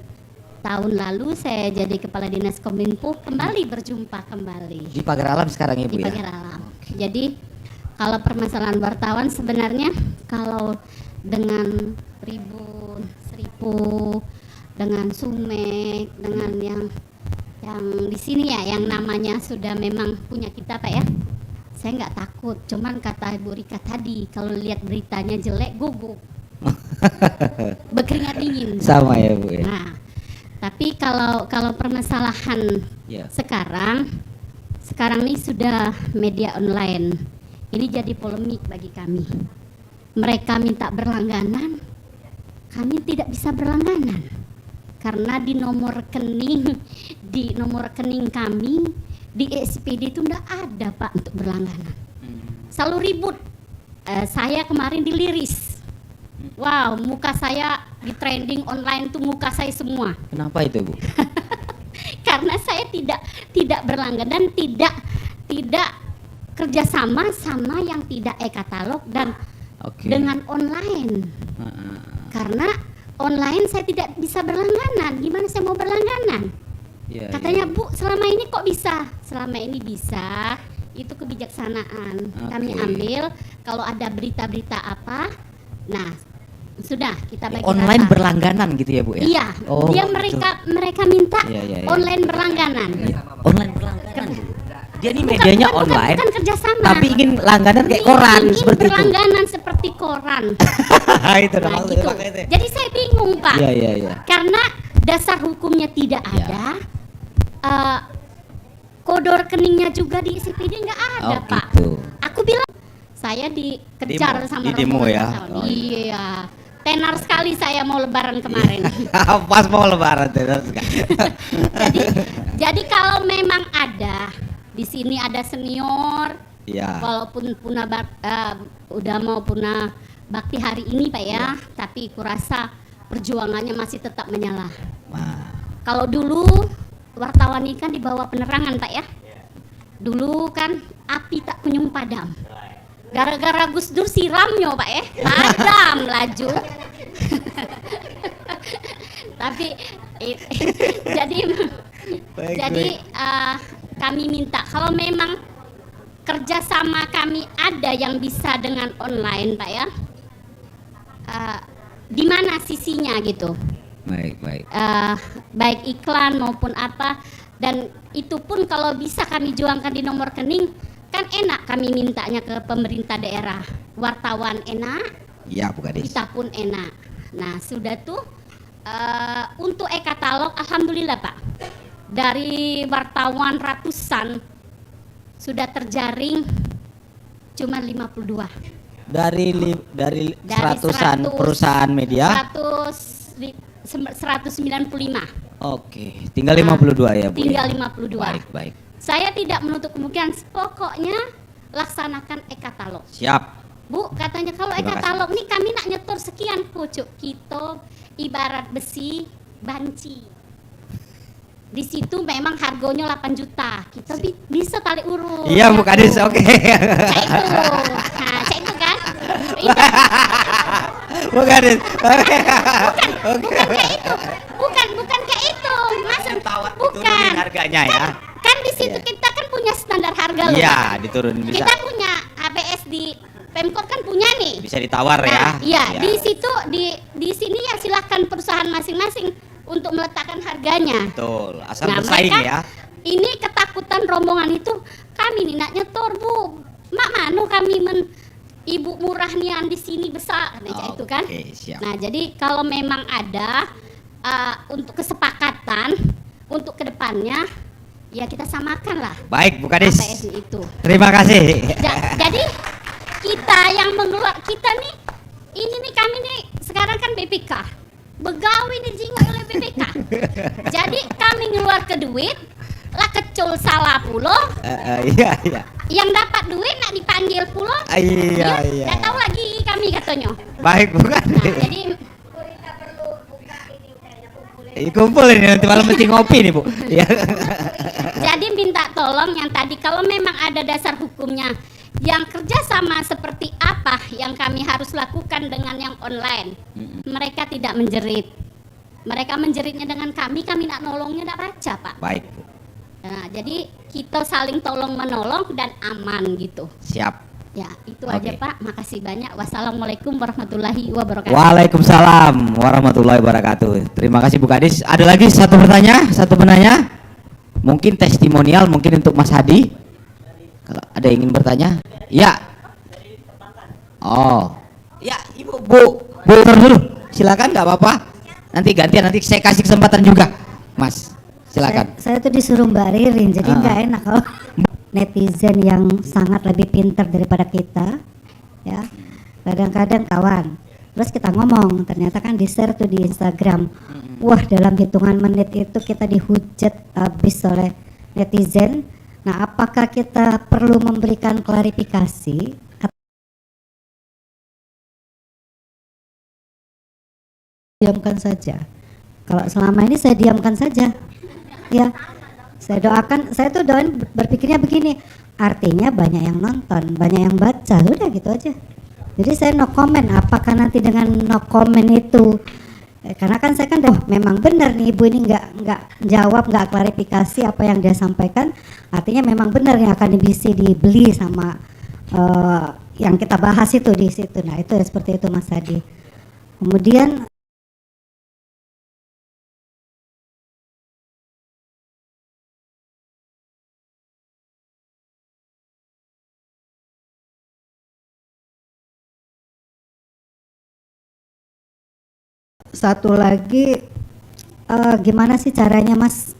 tahun lalu saya jadi Kepala Dinas Kominfo, kembali berjumpa kembali. Di Pagar Alam sekarang Ibu di ya? Pagar Alam. Jadi kalau permasalahan wartawan sebenarnya kalau dengan Seribu, dengan Sumek, dengan yang di sini ya, yang namanya sudah memang punya kita Pak ya. Saya nggak takut, cuman kata Bu Rika tadi kalau lihat beritanya jelek gugup, berkeringat dingin. Sama ya Bu ya. Nah, tapi kalau permasalahan Ya. sekarang ini sudah media online. Ini jadi polemik bagi kami. Mereka minta berlangganan, kami tidak bisa berlangganan karena di nomor rekening kami di SPD itu enggak ada Pak untuk berlangganan. Selalu ribut. Saya kemarin diliris. Wow, muka saya di trending online tuh muka saya semua. Kenapa itu Bu? Karena saya tidak berlangganan, tidak kerjasama sama yang tidak e-katalog dan dengan online. Karena online saya tidak bisa berlangganan. Gimana saya mau berlangganan? Ya, Katanya Bu, selama ini kok bisa? Selama ini bisa. Itu kebijaksanaan. Kami ambil kalau ada berita-berita apa. Nah, sudah kita bagi online rata. berlangganan gitu ya Bu ya? Iya. Oh, dia mereka minta Iya. online berlangganan. Online berlangganan. Dia ini medianya online. Bukan kerjasama. Tapi ingin langganan kayak koran Ingin seperti itu. berlangganan seperti koran. Itu Nah, gitu. Jadi saya bingung Pak. Iya. Karena dasar hukumnya tidak ada. Kode rekeningnya juga di SPD nggak ada Pak. Gitu. Aku bilang saya dikejar sama demo rombongan ya? wartawan. Oh, Iya. Tenar sekali saya mau lebaran kemarin. Pas mau lebaran tenar sekali. Jadi kalau memang ada di sini ada senior, Iya. walaupun udah mau punah bakti hari ini Pak ya, tapi kurasa perjuangannya masih tetap menyala. Kalau dulu wartawan ini kan di bawah penerangan Pak ya. Dulu kan api tak kunjung padam. Gara-gara Gus Dur siramnya Pak ya, padam laju. Tapi jadi kami minta kalau memang kerjasama kami ada yang bisa dengan online Pak ya, di mana sisinya gitu. Baik. Baik iklan maupun apa, dan itu pun kalau bisa kami juangkan di nomor rekening kan enak, kami mintanya ke pemerintah daerah, wartawan enak, Iya Bu Kades. kita pun enak. Nah sudah tuh untuk e-katalog alhamdulillah Pak, dari wartawan ratusan sudah terjaring cuma 52. Dari seratusan perusahaan media. 195. Oke, tinggal 52 ya Bu. Tinggal ya? 52. Baik. Saya tidak menutup kemungkinan, pokoknya laksanakan e-katalog. Siap. Bu, katanya kalau Terima e-katalog nih kami nak nyetor sekian pucuk, kita ibarat besi banci. Di situ memang harganya 8 juta. Kita bisa tarik urut. Iya Bu Kades, oke. Cek itu. Nah, cek itu kan. Bu Kades. Bukan kayak itu. Bukan kayak itu. Maksud bukan. Harganya ya. Kan di situ kita kan punya standar harga loh. Iya, diturunin bisa. Kita punya ABS di Pemkot kan punya nih. Bisa ditawar ya. Iya, di situ di sini ya silakan perusahaan masing-masing untuk meletakkan harganya. Betul, asal Nah, bersaing mereka, ya. Ini ketakutan rombongan itu, kami nih nak nyetor Bu, mak manu kami ibu murah nian di sini besar, itu kan. Siap. Nah jadi kalau memang ada untuk kesepakatan untuk kedepannya, ya kita samakan lah. Baik Bu Kades. APS itu. Terima kasih. Jadi kita yang mengeluarkan, kita nih, ini nih kami nih sekarang kan BPK. Begawi dijinguk oleh BPK. Jadi kami ngeluar ke duit, lah kecul salah pulo. Iya. Yang dapat duit nak dipanggil pulo. Iya. Nggak tahu lagi kami katanya. Baik Bu Kades. Nah, jadi kumpul ini nanti malam mesti ngopi nih Bu. Ya. Jadi minta tolong yang tadi kalau memang ada dasar hukumnya yang kerjasama seperti apa yang kami harus lakukan dengan yang online. Mereka tidak menjerit. Mereka menjeritnya dengan kami nak nolongnya tidak baca Pak. Baik Bu. Nah, jadi kita saling tolong menolong dan aman gitu. Siap. Ya, itu aja Pak. Makasih banyak. Wassalamualaikum warahmatullahi wabarakatuh. Waalaikumsalam warahmatullahi wabarakatuh. Terima kasih Bu Kadis. Ada lagi satu penanya? Mungkin testimonial, mungkin untuk Mas Hadi. Kalau ada yang ingin bertanya? Ya. Oh. Ya, Ibu, Bu dulu. Silakan, nggak apa-apa. Nanti gantian, nanti saya kasih kesempatan juga. Mas, silakan. Saya tuh disuruh Mbak Ririn, jadi nggak enak kalau netizen yang sangat lebih pintar daripada kita, ya. Kadang-kadang kawan, terus kita ngomong, ternyata kan di-share tuh di Instagram. Wah, dalam hitungan menit itu kita dihujat habis oleh netizen. Nah, apakah kita perlu memberikan klarifikasi? Diamkan saja. Kalau selama ini saya diamkan saja, ya. Saya doakan, saya tuh doain berpikirnya begini, artinya banyak yang nonton, banyak yang baca, udah gitu aja. Jadi saya no comment, apakah nanti dengan no comment itu, karena kan saya kan memang benar nih ibu ini nggak jawab, nggak klarifikasi apa yang dia sampaikan, artinya memang benar yang akan dibeli sama yang kita bahas itu di situ. Nah itu ya, seperti itu Mas Hadi. Kemudian satu lagi, gimana sih caranya Mas,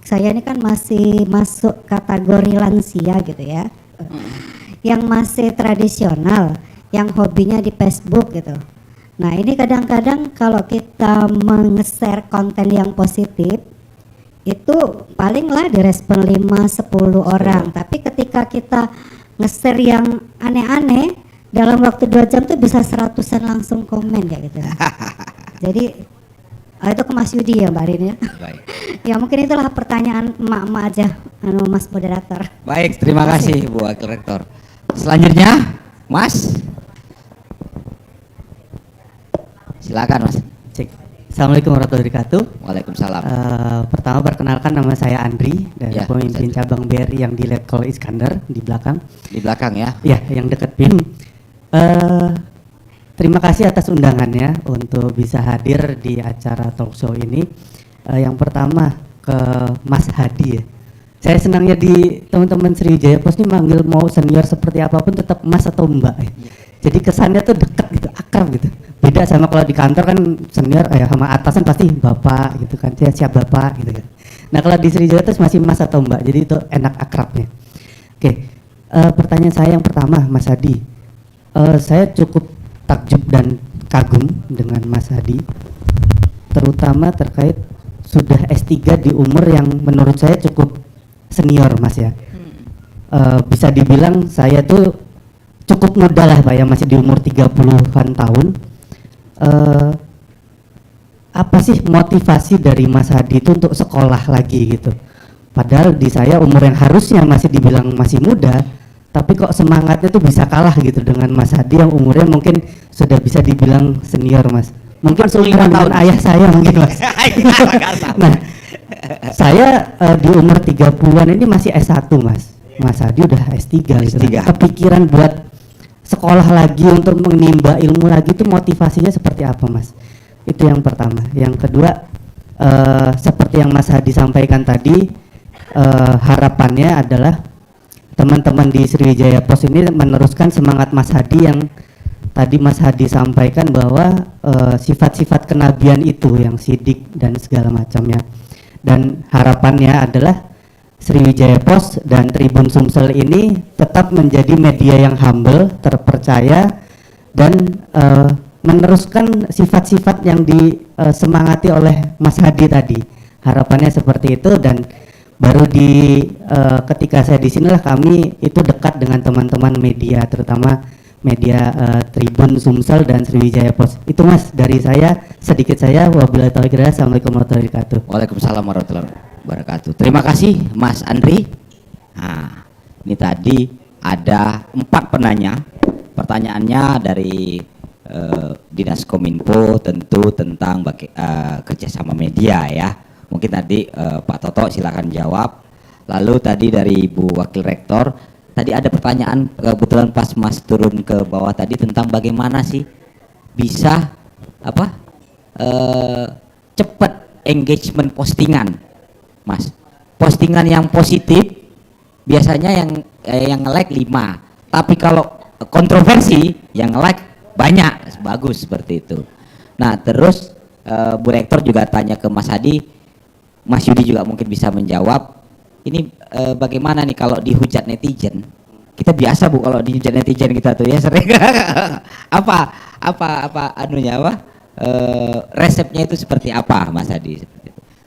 saya ini kan masih masuk kategori lansia gitu ya, yang masih tradisional, yang hobinya di Facebook gitu. Nah ini kadang-kadang kalau kita meng-share konten yang positif itu palinglah direspon 5-10 orang, tapi ketika kita nge-share yang aneh-aneh dalam waktu 2 jam tuh bisa 100-an langsung komen ya gitu. Jadi itu ke Mas Yudi ya Mbak Rin ya. Baik. Ya mungkin itulah pertanyaan emak-emak aja, Mas moderator. Baik, terima kasih Bu Wakil Rektor. Selanjutnya, Mas. Silakan Mas. Cek. Assalamualaikum warahmatullahi wabarakatuh. Waalaikumsalam. Pertama perkenalkan, nama saya Andri dari Ya, pemimpin cabang BRI yang di Letkol Iskandar di belakang. Di belakang ya. Ya, yang dekat BIM. Terima kasih atas undangannya untuk bisa hadir di acara talk show ini. Yang pertama ke Mas Hadi ya. Saya senangnya di teman-teman Sriwijaya Pos ini manggil mau senior seperti apapun tetap Mas atau Mbak ya. Jadi kesannya tuh dekat gitu, akrab gitu. Beda sama kalau di kantor kan senior sama atasan pasti Bapak gitu kan, siap Bapak gitu kan. Nah kalau di Sriwijaya Pos masih Mas atau Mbak, jadi itu enak akrabnya. Oke, pertanyaan saya yang pertama Mas Hadi. Saya cukup takjub dan kagum dengan Mas Hadi, terutama terkait sudah S3 di umur yang menurut saya cukup senior Mas ya. Bisa dibilang saya tuh cukup muda lah Pak ya, masih di umur 30-an tahun. Apa sih motivasi dari Mas Hadi itu untuk sekolah lagi gitu? Padahal di saya umur yang harusnya masih dibilang masih muda, tapi kok semangatnya tuh bisa kalah gitu dengan Mas Hadi yang umurnya mungkin sudah bisa dibilang senior Mas. Mungkin seumuran tahun ayah saya mungkin Mas. Nah, saya di umur 30-an ini masih S1 Mas. Mas Hadi udah S3 gitu. Kepikiran buat sekolah lagi untuk menimba ilmu lagi itu motivasinya seperti apa Mas? Itu yang pertama. Yang kedua, seperti yang Mas Hadi sampaikan tadi, harapannya adalah teman-teman di Sriwijaya Pos ini meneruskan semangat Mas Hadi yang tadi Mas Hadi sampaikan bahwa sifat-sifat kenabian itu yang sidik dan segala macamnya. Dan harapannya adalah Sriwijaya Pos dan Tribun Sumsel ini tetap menjadi media yang humble, terpercaya, dan meneruskan sifat-sifat yang disemangati oleh Mas Hadi tadi. Harapannya seperti itu, dan baru ketika saya di sinilah kami itu dekat dengan teman-teman media, terutama media Tribun Sumsel dan Sriwijaya Pos. Itu Mas dari saya, sedikit saya. Wabillahi taufiq wal hidayah. Assalamualaikum warahmatullahi wabarakatuh. Waalaikumsalam warahmatullahi wabarakatuh. Terima kasih Mas Andri. Nah, ini tadi ada 4 penanya. Pertanyaannya dari Dinas Kominfo tentu tentang kerjasama media ya. Mungkin tadi Pak Toto silakan jawab. Lalu tadi dari Ibu Wakil Rektor, tadi ada pertanyaan kebetulan pas Mas turun ke bawah tadi tentang bagaimana sih bisa cepat engagement postingan, Mas. Postingan yang positif biasanya yang nge-like 5, tapi kalau kontroversi yang nge-like banyak, bagus seperti itu. Nah, terus Bu Rektor juga tanya ke Mas Hadi, Mas Yudi juga mungkin bisa menjawab. Ini bagaimana nih kalau dihujat netizen? Kita biasa Bu kalau dihujat netizen kita tuh ya sering. apa anunya resepnya itu seperti apa Mas Hadi?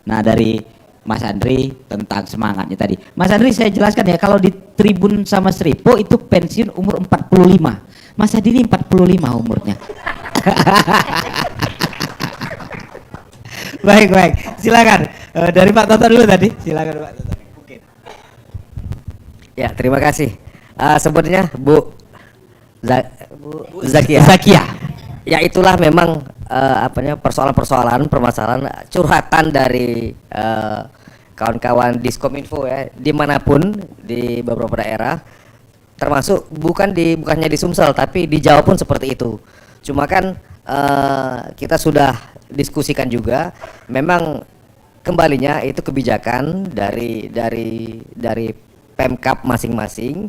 Nah, dari Mas Andri tentang semangatnya tadi. Mas Andri saya jelaskan ya, kalau di Tribun sama Seripo itu pensiun umur 45. Mas Hadi ini 45 umurnya. Baik, silakan. Dari Pak Toto dulu tadi. Silakan Pak Toto. Ya, terima kasih. Sebenarnya Bu Zakia. Ya, itulah memang permasalahan curhatan dari kawan-kawan Diskominfo ya, dimanapun di beberapa daerah, termasuk bukannya di Sumsel tapi di Jawa pun seperti itu. Cuma kan kita sudah diskusikan juga, memang kembalinya itu kebijakan dari Pemkab masing-masing.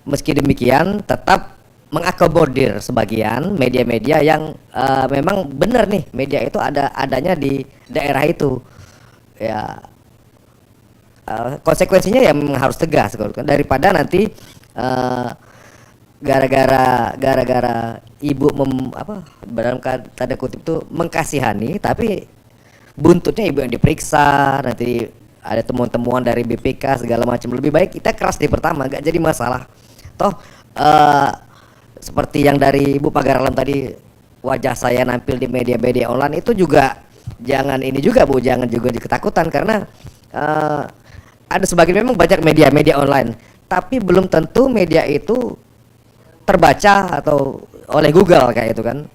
Meski demikian tetap mengakomodir sebagian media-media yang memang benar nih, media itu adanya di daerah itu ya, konsekuensinya yang harus tegas daripada nanti gara-gara ibu dalam tanda kutip itu mengkasihani tapi buntutnya ibu yang diperiksa, nanti ada temuan-temuan dari BPK segala macam. Lebih baik kita keras di pertama, gak jadi masalah. Toh seperti yang dari Ibu Pagaralam tadi, wajah saya nampil di media-media online itu juga jangan juga ketakutan, karena ada sebagian memang banyak media online, tapi belum tentu media itu terbaca atau oleh Google kayak itu kan.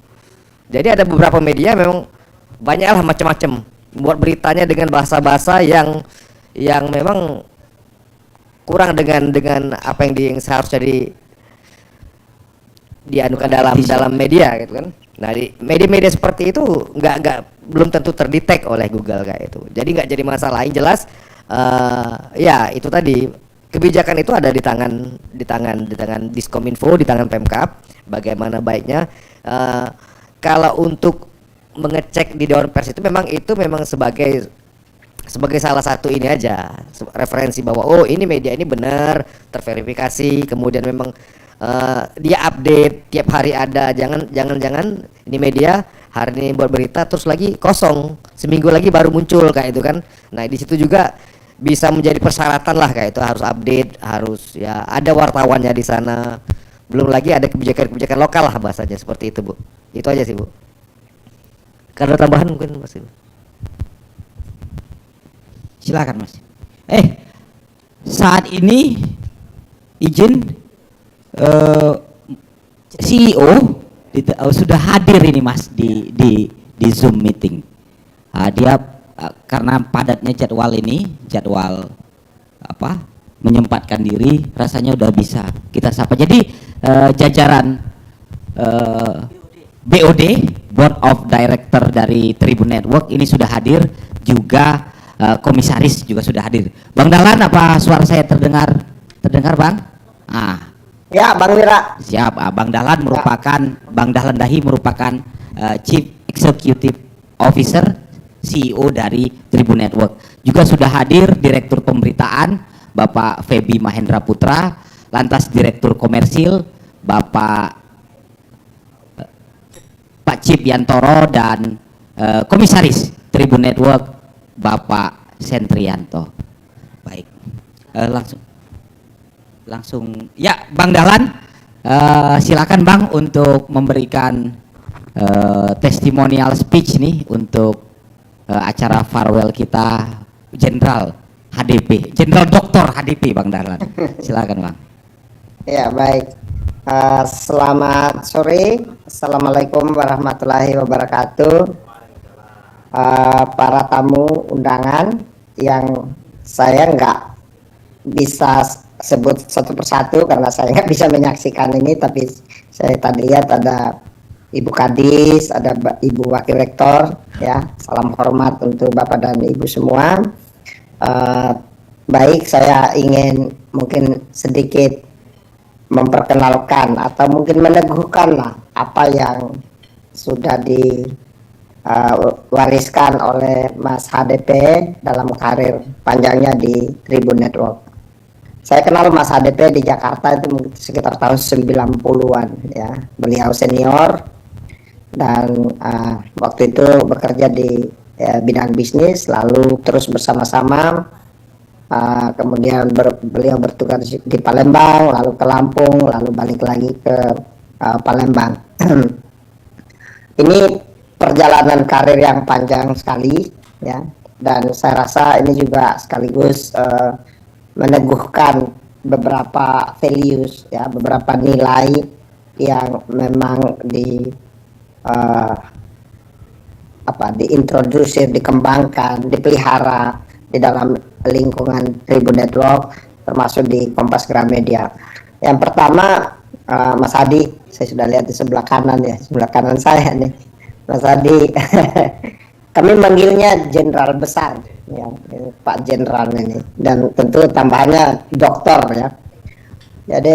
Jadi ada beberapa media memang banyaklah macam-macam buat beritanya dengan bahasa-bahasa yang memang kurang dengan apa yang seharusnya dianukan dalam media gitu kan. Nah, di media-media seperti itu belum tentu terdetek oleh Google kayak itu. Jadi nggak jadi masalah. Yang jelas ya itu tadi, kebijakan itu ada di tangan Diskominfo, di tangan Pemkab. Bagaimana baiknya kalau untuk mengecek di Dewan Pers itu memang sebagai salah satu ini aja, referensi bahwa oh ini media ini benar terverifikasi, kemudian memang dia update tiap hari ada, jangan ini media hari ini buat berita terus lagi kosong, seminggu lagi baru muncul kayak itu kan. Nah, di situ juga bisa menjadi persyaratan lah kayak itu, harus update, harus ya ada wartawannya di sana. Belum lagi ada kebijakan lokal lah bahasanya seperti itu, Bu. Itu aja sih, Bu. Kalau tambahan mungkin Mas. Silakan Mas. Saat ini izin CEO sudah hadir ini Mas di Zoom meeting. Dia karena padatnya jadwal menyempatkan diri, rasanya udah bisa kita sapa. Jadi jajaran BOD, Board of Director dari Tribun Network ini sudah hadir, juga komisaris juga sudah hadir. Bang Dahlan, apa suara saya terdengar Bang? Ya, Bang Wira. Siap. Bang Dahlan Bang Dahlan Dahi merupakan Chief Executive Officer, CEO dari Tribun Network. Juga sudah hadir Direktur Pemberitaan Bapak Feby Mahendra Putra, lantas Direktur Komersil Bapak Cip Yantoro, dan Komisaris Tribun Network Bapak Sentrianto. Baik, langsung ya Bang Dahlan, silakan Bang untuk memberikan testimonial speech nih untuk acara farewell kita Jenderal HDP, Jenderal Dr. HDP Bang Dahlan. Silakan Bang. Ya, baik. Selamat sore. Assalamualaikum warahmatullahi wabarakatuh. Para tamu undangan yang saya nggak bisa sebut satu persatu karena saya nggak bisa menyaksikan ini, tapi saya tadi lihat ada Ibu Kadis, ada Ibu Wakil Rektor, ya, salam hormat untuk Bapak dan Ibu semua. Baik, saya ingin mungkin sedikit memperkenalkan atau mungkin meneguhkan lah apa yang sudah diwariskan oleh Mas HDP dalam karir panjangnya di Tribun Network. Saya kenal Mas HDP di Jakarta itu mungkin sekitar tahun 90-an, ya. Beliau senior dan waktu itu bekerja di bidang bisnis, lalu terus bersama-sama. Kemudian beliau bertugas di Palembang, lalu ke Lampung, lalu balik lagi ke Palembang. Ini perjalanan karir yang panjang sekali, ya, dan saya rasa ini juga sekaligus meneguhkan beberapa values, ya, beberapa nilai yang memang diintroduksi, dikembangkan, dipelihara di dalam lingkungan Tribun Network, termasuk di Kompas Gramedia. Yang pertama, Mas Adi, saya sudah lihat di sebelah kanan, ya, sebelah kanan saya nih, Mas Adi. Kami manggilnya Jenderal Besar, ya, Pak Jenderal ini, dan tentu tambahannya Doktor, ya. Jadi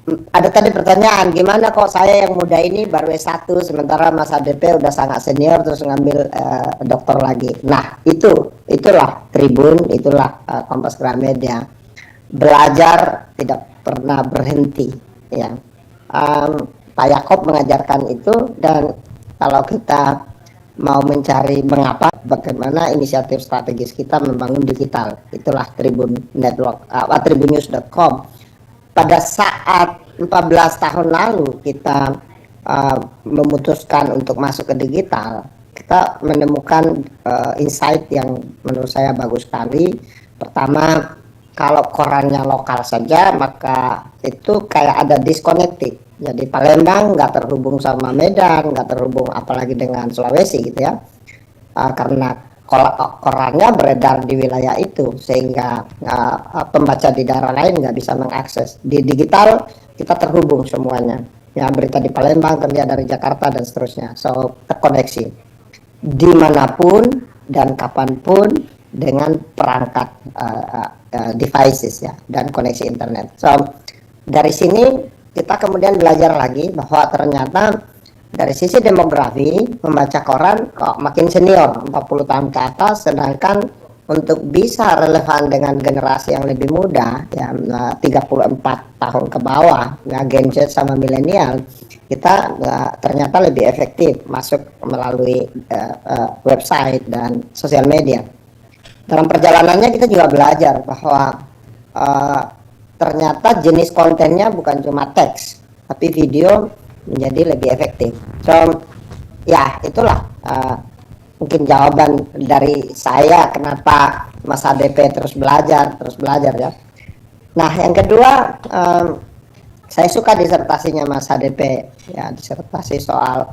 ada tadi pertanyaan, gimana kok saya yang muda ini baru S1 sementara Mas HDP udah sangat senior terus ngambil doktor lagi. Nah, itulah Tribun, itulah Kompas Gramedia. Belajar tidak pernah berhenti, ya. Pak Yakob mengajarkan itu, dan kalau kita mau mencari mengapa, bagaimana inisiatif strategis kita membangun digital, itulah Tribun Network, tribunnews.com. Pada saat 14 tahun lalu kita memutuskan untuk masuk ke digital, kita menemukan insight yang menurut saya bagus sekali. Pertama, kalau korannya lokal saja, maka itu kayak ada disconnected. Jadi Palembang nggak terhubung sama Medan, nggak terhubung apalagi dengan Sulawesi, gitu ya. Karena korannya beredar di wilayah itu, sehingga pembaca di daerah lain nggak bisa mengakses. Di digital kita terhubung semuanya, ya, berita di Palembang, kerja dari Jakarta dan seterusnya, so terkoneksi dimanapun dan kapanpun dengan perangkat devices, ya, dan koneksi internet. So dari sini kita kemudian belajar lagi bahwa ternyata dari sisi demografi membaca koran kok makin senior, 40 tahun ke atas, sedangkan untuk bisa relevan dengan generasi yang lebih muda, ya, 34 tahun ke bawah, ya, Gen Z sama milenial, kita ternyata lebih efektif masuk melalui website dan sosial media. Dalam perjalanannya kita juga belajar bahwa ternyata jenis kontennya bukan cuma teks, tapi video menjadi lebih efektif. So, ya, itulah mungkin jawaban dari saya kenapa Mas HDP terus belajar, ya. Nah, yang kedua, saya suka disertasinya Mas HDP, ya, disertasi soal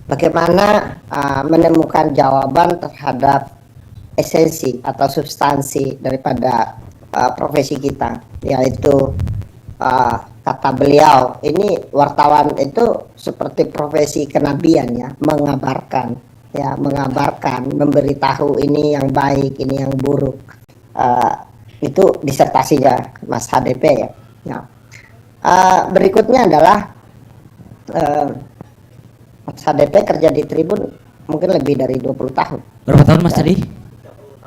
bagaimana menemukan jawaban terhadap esensi atau substansi daripada profesi kita, yaitu kata beliau, ini wartawan itu seperti profesi kenabian, ya, mengabarkan, memberitahu ini yang baik, ini yang buruk. Itu disertasinya Mas HDP, ya. Berikutnya adalah Mas HDP kerja di Tribun mungkin lebih dari 20 tahun. Berapa tahun Mas tadi?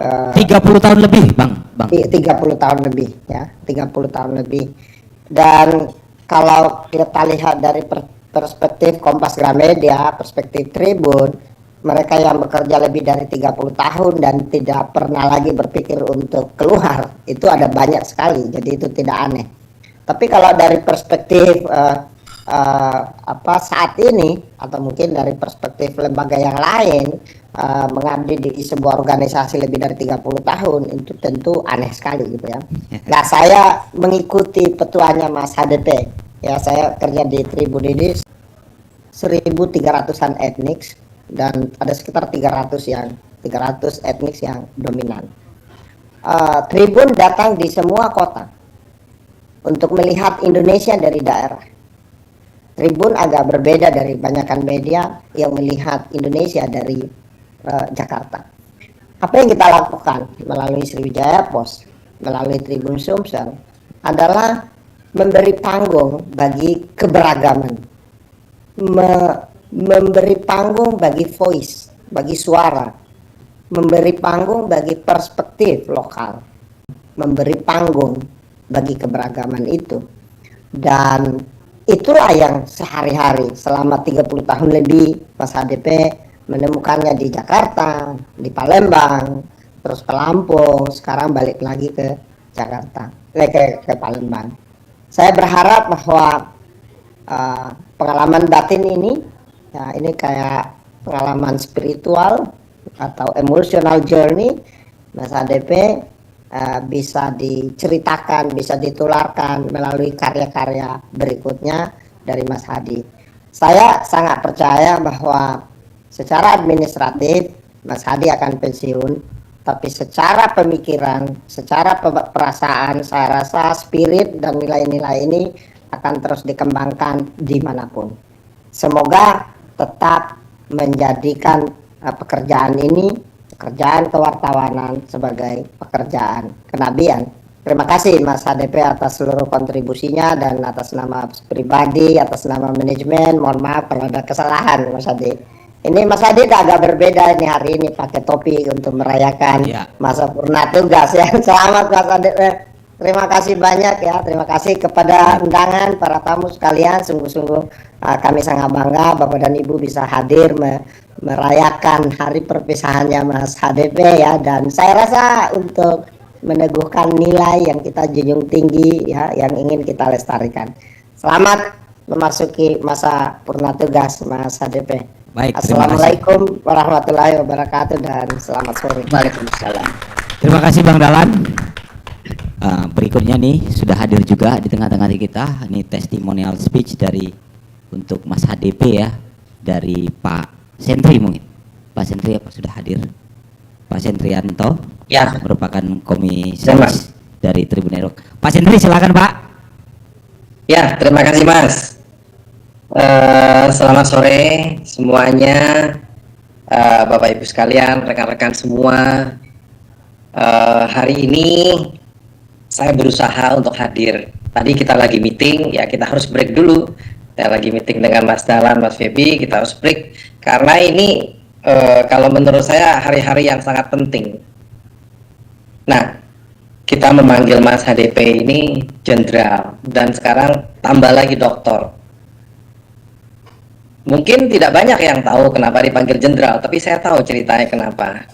30 tahun lebih, Bang. 30 tahun lebih, ya, 30 tahun lebih. Dan kalau kita lihat dari perspektif Kompas Gramedia, perspektif Tribun, mereka yang bekerja lebih dari 30 tahun dan tidak pernah lagi berpikir untuk keluar, itu ada banyak sekali, jadi itu tidak aneh. Tapi kalau dari perspektif saat ini, atau mungkin dari perspektif lembaga yang lain, mengabdi di sebuah organisasi lebih dari 30 tahun, itu tentu aneh sekali, gitu ya. Nah, saya mengikuti petuanya Mas HDP, ya, saya kerja di Tribun ini 1.300-an etnik, dan ada sekitar 300 etnik yang dominan. Tribun datang di semua kota untuk melihat Indonesia dari daerah. Tribun agak berbeda dari banyakkan media yang melihat Indonesia dari Jakarta. Apa yang kita lakukan melalui Sriwijaya Post, melalui Tribun Sumsel adalah memberi panggung bagi keberagaman, memberi panggung bagi voice, bagi suara, memberi panggung bagi perspektif lokal, memberi panggung bagi keberagaman itu. Dan itulah yang sehari-hari selama 30 tahun lebih Mas HDP menemukannya di Jakarta, di Palembang, terus ke Lampung, sekarang balik lagi ke Jakarta, ke Palembang. Saya berharap bahwa pengalaman batin ini, ya ini kayak pengalaman spiritual atau emotional journey Mas HDP bisa diceritakan, bisa ditularkan melalui karya-karya berikutnya dari Mas Hadi. Saya sangat percaya bahwa secara administratif Mas Hadi akan pensiun, tapi secara pemikiran, secara perasaan, saya rasa spirit dan nilai-nilai ini akan terus dikembangkan dimanapun. Semoga tetap menjadikan pekerjaan ini, pekerjaan kewartawanan sebagai pekerjaan kenabian. Terima kasih Mas HDP atas seluruh kontribusinya dan atas nama pribadi, atas nama manajemen. Mohon maaf kalau ada kesalahan Mas Hadi. Ini Mas Hadi agak berbeda ini hari ini pakai topi untuk merayakan masa purna tugas ya. Selamat Mas HDP. Terima kasih banyak ya. Terima kasih kepada undangan para tamu sekalian. Sungguh-sungguh kami sangat bangga Bapak dan Ibu bisa hadir merayakan hari perpisahannya Mas HDP ya. Dan saya rasa untuk meneguhkan nilai yang kita junjung tinggi ya, yang ingin kita lestarikan. Selamat memasuki masa purna tugas Mas HDP. Baik, Assalamualaikum warahmatullahi wabarakatuh dan selamat sore. Waalaikumsalam. Terima kasih Bang Dalan. Berikutnya nih sudah hadir juga di tengah-tengah kita. Ini testimonial speech dari untuk Mas HDP ya, dari Pak Sentri mungkin. Pak Sentri apa sudah hadir? Pak Sentrianto ya, merupakan komisaris dari Tribun Network. Pak Sentri silakan Pak. Ya, terima kasih Mas. Selamat sore semuanya, Bapak Ibu sekalian, rekan-rekan semua. Hari ini saya berusaha untuk hadir. Tadi kita lagi meeting, ya kita harus break dulu. Saya lagi meeting dengan Mas Dalan, Mas Febi, kita harus break karena ini kalau menurut saya hari-hari yang sangat penting. Nah, kita memanggil Mas HDP ini jenderal dan sekarang tambah lagi doktor. Mungkin tidak banyak yang tahu kenapa dipanggil jenderal, tapi saya tahu ceritanya kenapa.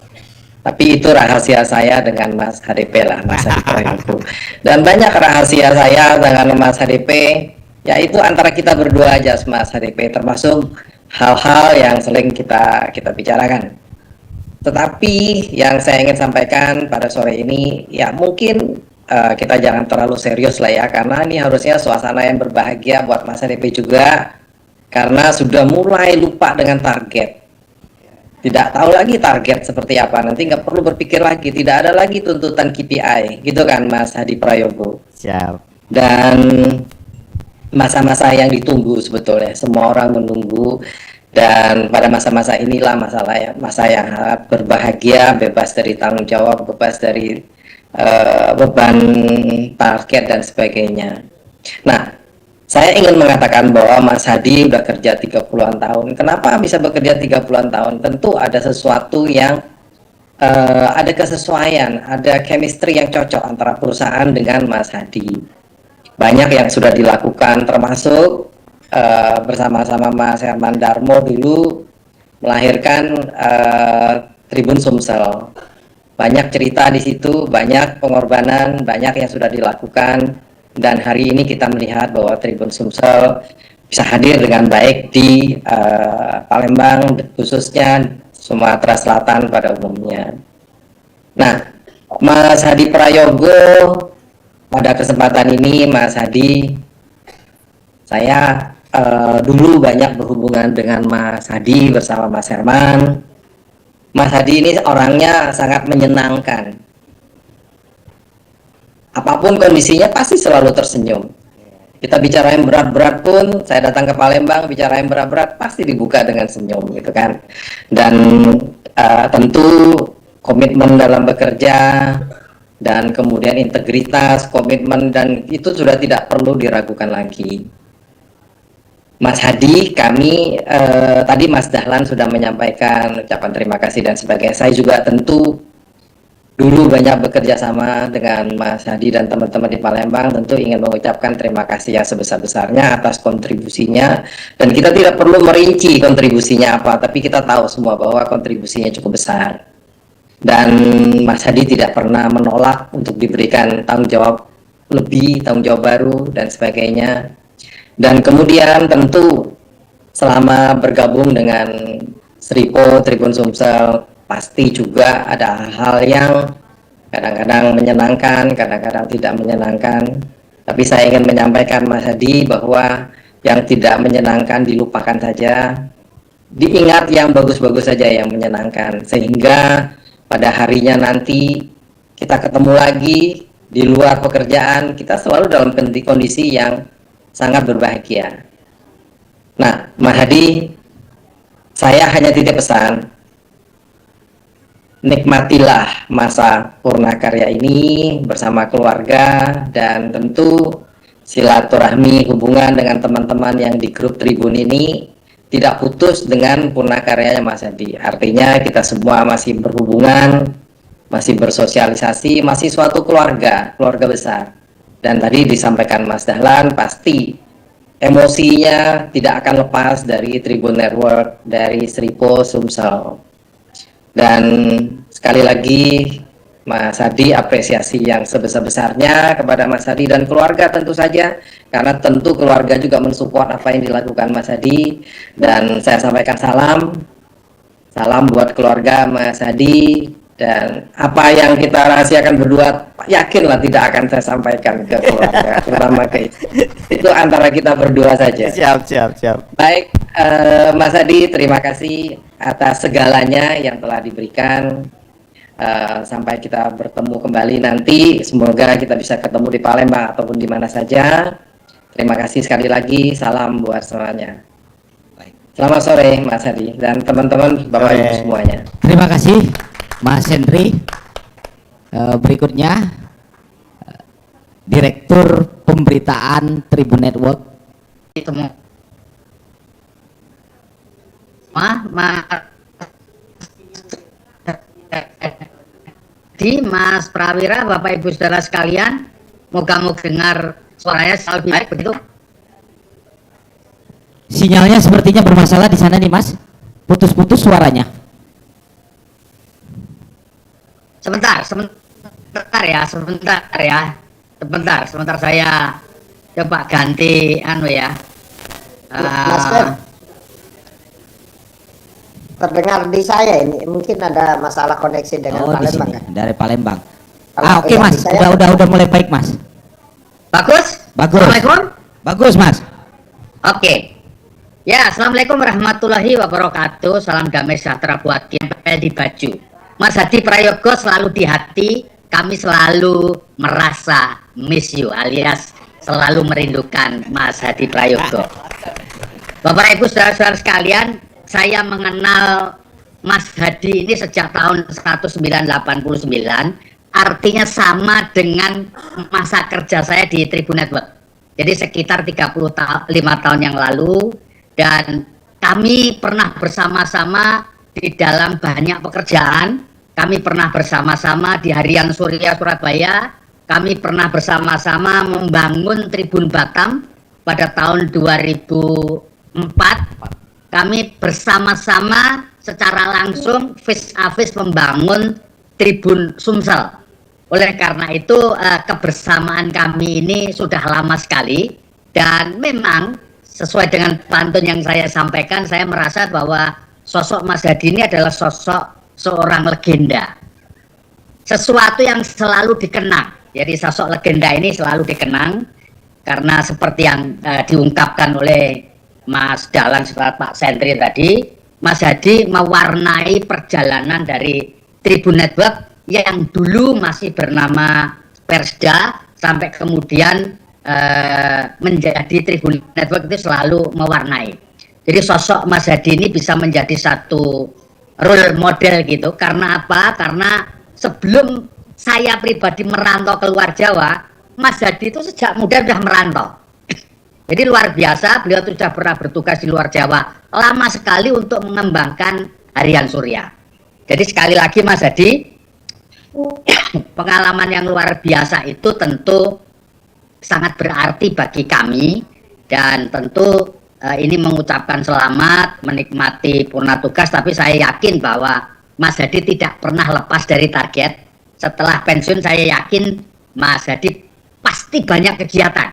Tapi itu rahasia saya dengan Mas HDP lah, Mas HDP. Dan banyak rahasia saya dengan Mas HDP, yaitu antara kita berdua aja Mas HDP, termasuk hal-hal yang sering kita bicarakan. Tetapi yang saya ingin sampaikan pada sore ini, ya mungkin kita jangan terlalu serius lah ya, karena ini harusnya suasana yang berbahagia buat Mas HDP juga, karena sudah mulai lupa dengan target. Tidak tahu lagi target seperti apa, nanti nggak perlu berpikir lagi, tidak ada lagi tuntutan KPI, gitu kan Mas Hadi Prayogo. Siap. Dan masa-masa yang ditunggu sebetulnya, semua orang menunggu, dan pada masa-masa inilah masa yang sangat berbahagia, bebas dari tanggung jawab, bebas dari beban target dan sebagainya. Nah, saya ingin mengatakan bahwa Mas Hadi udah kerja 30-an tahun. Kenapa bisa bekerja 30-an tahun? Tentu ada sesuatu yang ada kesesuaian, ada chemistry yang cocok antara perusahaan dengan Mas Hadi. Banyak yang sudah dilakukan, termasuk bersama-sama Mas Herman Darmo dulu melahirkan Tribun Sumsel. Banyak cerita di situ, banyak pengorbanan, banyak yang sudah dilakukan. Dan hari ini kita melihat bahwa Tribun Sumsel bisa hadir dengan baik di Palembang, khususnya Sumatera Selatan pada umumnya. Nah, Mas Hadi Prayogo, pada kesempatan ini Mas Hadi, saya dulu banyak berhubungan dengan Mas Hadi bersama Mas Herman. Mas Hadi ini orangnya sangat menyenangkan. apapun kondisinya pasti selalu tersenyum. Kita bicara yang berat-berat pun, saya datang ke Palembang bicara yang berat-berat pasti dibuka dengan senyum gitu kan. Dan tentu komitmen dalam bekerja dan kemudian integritas, komitmen, dan itu sudah tidak perlu diragukan lagi. Mas Hadi, kami tadi Mas Dahlan sudah menyampaikan ucapan terima kasih dan sebagainya. Saya juga tentu dulu banyak bekerja sama dengan Mas Hadi dan teman-teman di Palembang, tentu ingin mengucapkan terima kasih yang sebesar-besarnya atas kontribusinya, dan kita tidak perlu merinci kontribusinya apa, tapi kita tahu semua bahwa kontribusinya cukup besar, dan Mas Hadi tidak pernah menolak untuk diberikan tanggung jawab lebih, tanggung jawab baru dan sebagainya. Dan kemudian tentu selama bergabung dengan Sripo, Tribun Sumsel, pasti juga ada hal yang kadang-kadang menyenangkan, kadang-kadang tidak menyenangkan. Tapi saya ingin menyampaikan Mas Hadi bahwa yang tidak menyenangkan dilupakan saja, diingat yang bagus-bagus saja yang menyenangkan, sehingga pada harinya nanti kita ketemu lagi di luar pekerjaan, kita selalu dalam kondisi yang sangat berbahagia. Nah, Mas Hadi, saya hanya titip pesan, nikmatilah masa Purnakarya ini bersama keluarga, dan tentu silaturahmi hubungan dengan teman-teman yang di grup Tribun ini tidak putus dengan Purnakarya Mas Hadi. Artinya kita semua masih berhubungan, masih bersosialisasi, masih suatu keluarga besar. Dan tadi disampaikan Mas Dahlan, pasti emosinya tidak akan lepas dari Tribun Network, dari Sripo Sumsel. Dan sekali lagi Mas Hadi, apresiasi yang sebesar-besarnya kepada Mas Hadi dan keluarga tentu saja, karena tentu keluarga juga mensupport apa yang dilakukan Mas Hadi. Dan saya sampaikan salam buat keluarga Mas Hadi, dan apa yang kita rahasiakan berdua yakinlah tidak akan saya sampaikan ke keluarga, terutama ke itu antara kita berdua saja. Siap. Baik, Mas Hadi, terima kasih atas segalanya yang telah diberikan. Sampai kita bertemu kembali nanti, semoga kita bisa ketemu di Palembang ataupun di mana saja. Terima kasih sekali lagi, salam buat semuanya. Selamat sore Mas Hadi dan teman-teman Bapak Ibu semuanya. Terima kasih Mas Hendri. Berikutnya Direktur Pemberitaan Tribun Network. Mas Prawira, Bapak Ibu Saudara sekalian, moga-moga dengar suaranya lebih baik begitu. Sinyalnya sepertinya bermasalah di sana nih Mas. Putus-putus suaranya. Sebentar ya. Sebentar saya coba ganti ya. Mas Fer, terdengar di saya ini, mungkin ada masalah koneksi dengan Palembang kan? Dari Palembang. Oke, Mas, udah mulai baik Mas. Bagus. Assalamualaikum. Bagus Mas. Oke. Ya, assalamualaikum warahmatullahi wabarakatuh. Salam damai sejahtera buat kita di baju. Mas Hadi Prayogo selalu di hati. Kami selalu merasa miss you, alias selalu merindukan Mas Hadi Prayogo. Bapak Ibu saudara-saudara sekalian, saya mengenal Mas Hadi ini sejak tahun 1989. Artinya sama dengan masa kerja saya di Tribun Network. Jadi sekitar 35 tahun yang lalu, dan kami pernah bersama-sama di dalam banyak pekerjaan. Kami pernah bersama-sama di Harian Surya Surabaya. Kami pernah bersama-sama membangun Tribun Batam pada tahun 2004. Kami bersama-sama secara langsung face to face membangun Tribun Sumsel. Oleh karena itu kebersamaan kami ini sudah lama sekali, dan memang sesuai dengan pantun yang saya sampaikan, saya merasa bahwa sosok Mas Hadi ini adalah sosok seorang legenda, sesuatu yang selalu dikenang. Jadi sosok legenda ini selalu dikenang karena seperti yang diungkapkan oleh Mas Dahlan serta Pak Sentri tadi, Mas Hadi mewarnai perjalanan dari Tribun Network yang dulu masih bernama Persda, sampai kemudian menjadi Tribun Network itu selalu mewarnai. Jadi sosok Mas Hadi ini bisa menjadi satu role model gitu. Karena apa? Karena sebelum saya pribadi merantau keluar Jawa, Mas Hadi itu sejak muda sudah merantau. Jadi luar biasa, beliau sudah pernah bertugas di luar Jawa lama sekali untuk mengembangkan Harian Surya. Jadi sekali lagi Mas Hadi, pengalaman yang luar biasa itu tentu sangat berarti bagi kami, dan tentu ini mengucapkan selamat, menikmati purna tugas, tapi saya yakin bahwa Mas Hadi tidak pernah lepas dari target. Setelah pensiun saya yakin Mas Hadi pasti banyak kegiatan,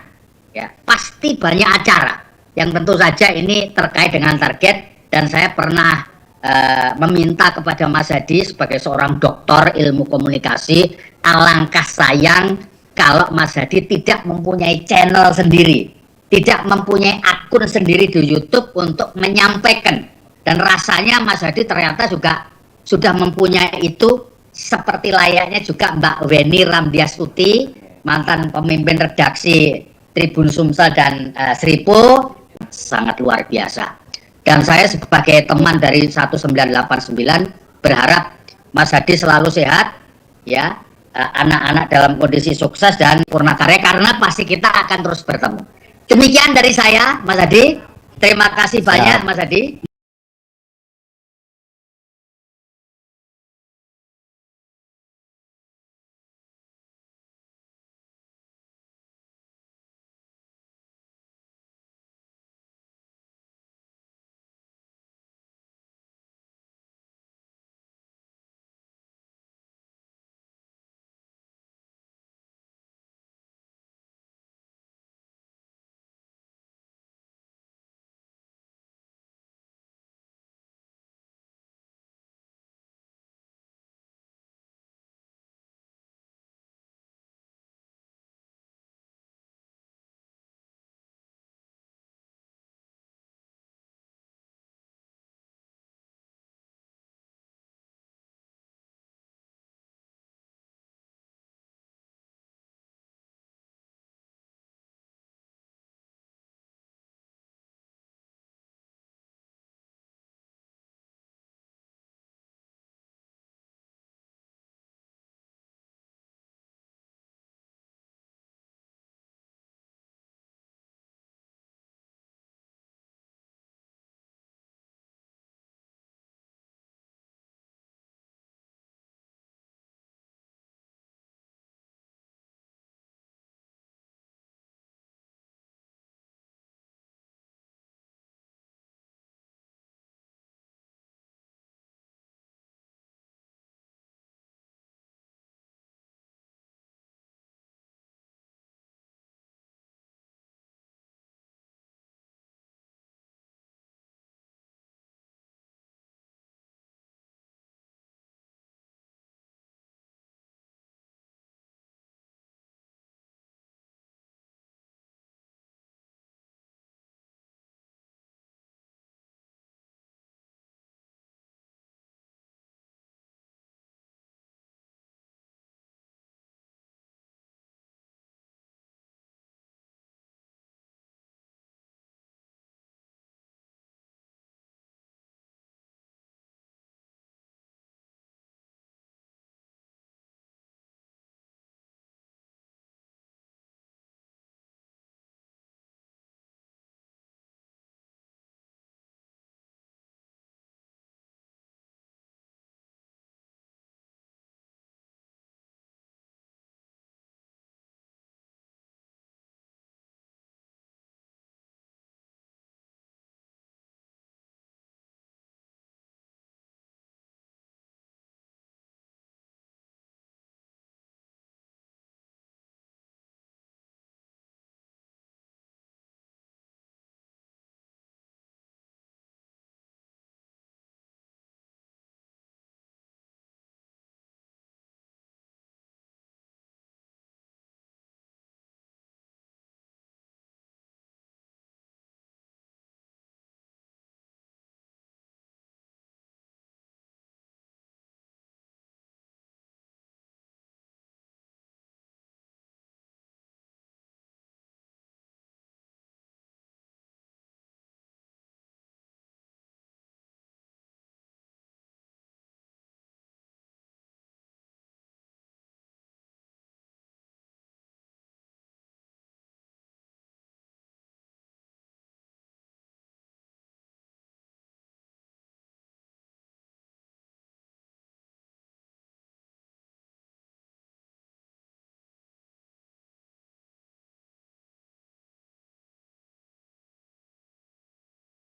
ya, pasti banyak acara yang tentu saja ini terkait dengan target. Dan saya pernah meminta kepada Mas Hadi sebagai seorang doktor ilmu komunikasi, alangkah sayang kalau Mas Hadi tidak mempunyai channel sendiri, tidak mempunyai akun sendiri di YouTube untuk menyampaikan. Dan rasanya Mas Hadi ternyata juga sudah mempunyai itu, seperti layaknya juga Mbak Weni Ramdiastuti, mantan pemimpin redaksi Tribun Sumsel dan Seripo, sangat luar biasa. Dan saya sebagai teman dari 1989 berharap Mas Hadi selalu sehat, ya, anak-anak dalam kondisi sukses dan purna karya, karena pasti kita akan terus bertemu. Demikian dari saya, Mas Hadi. Terima kasih banyak, Mas Hadi.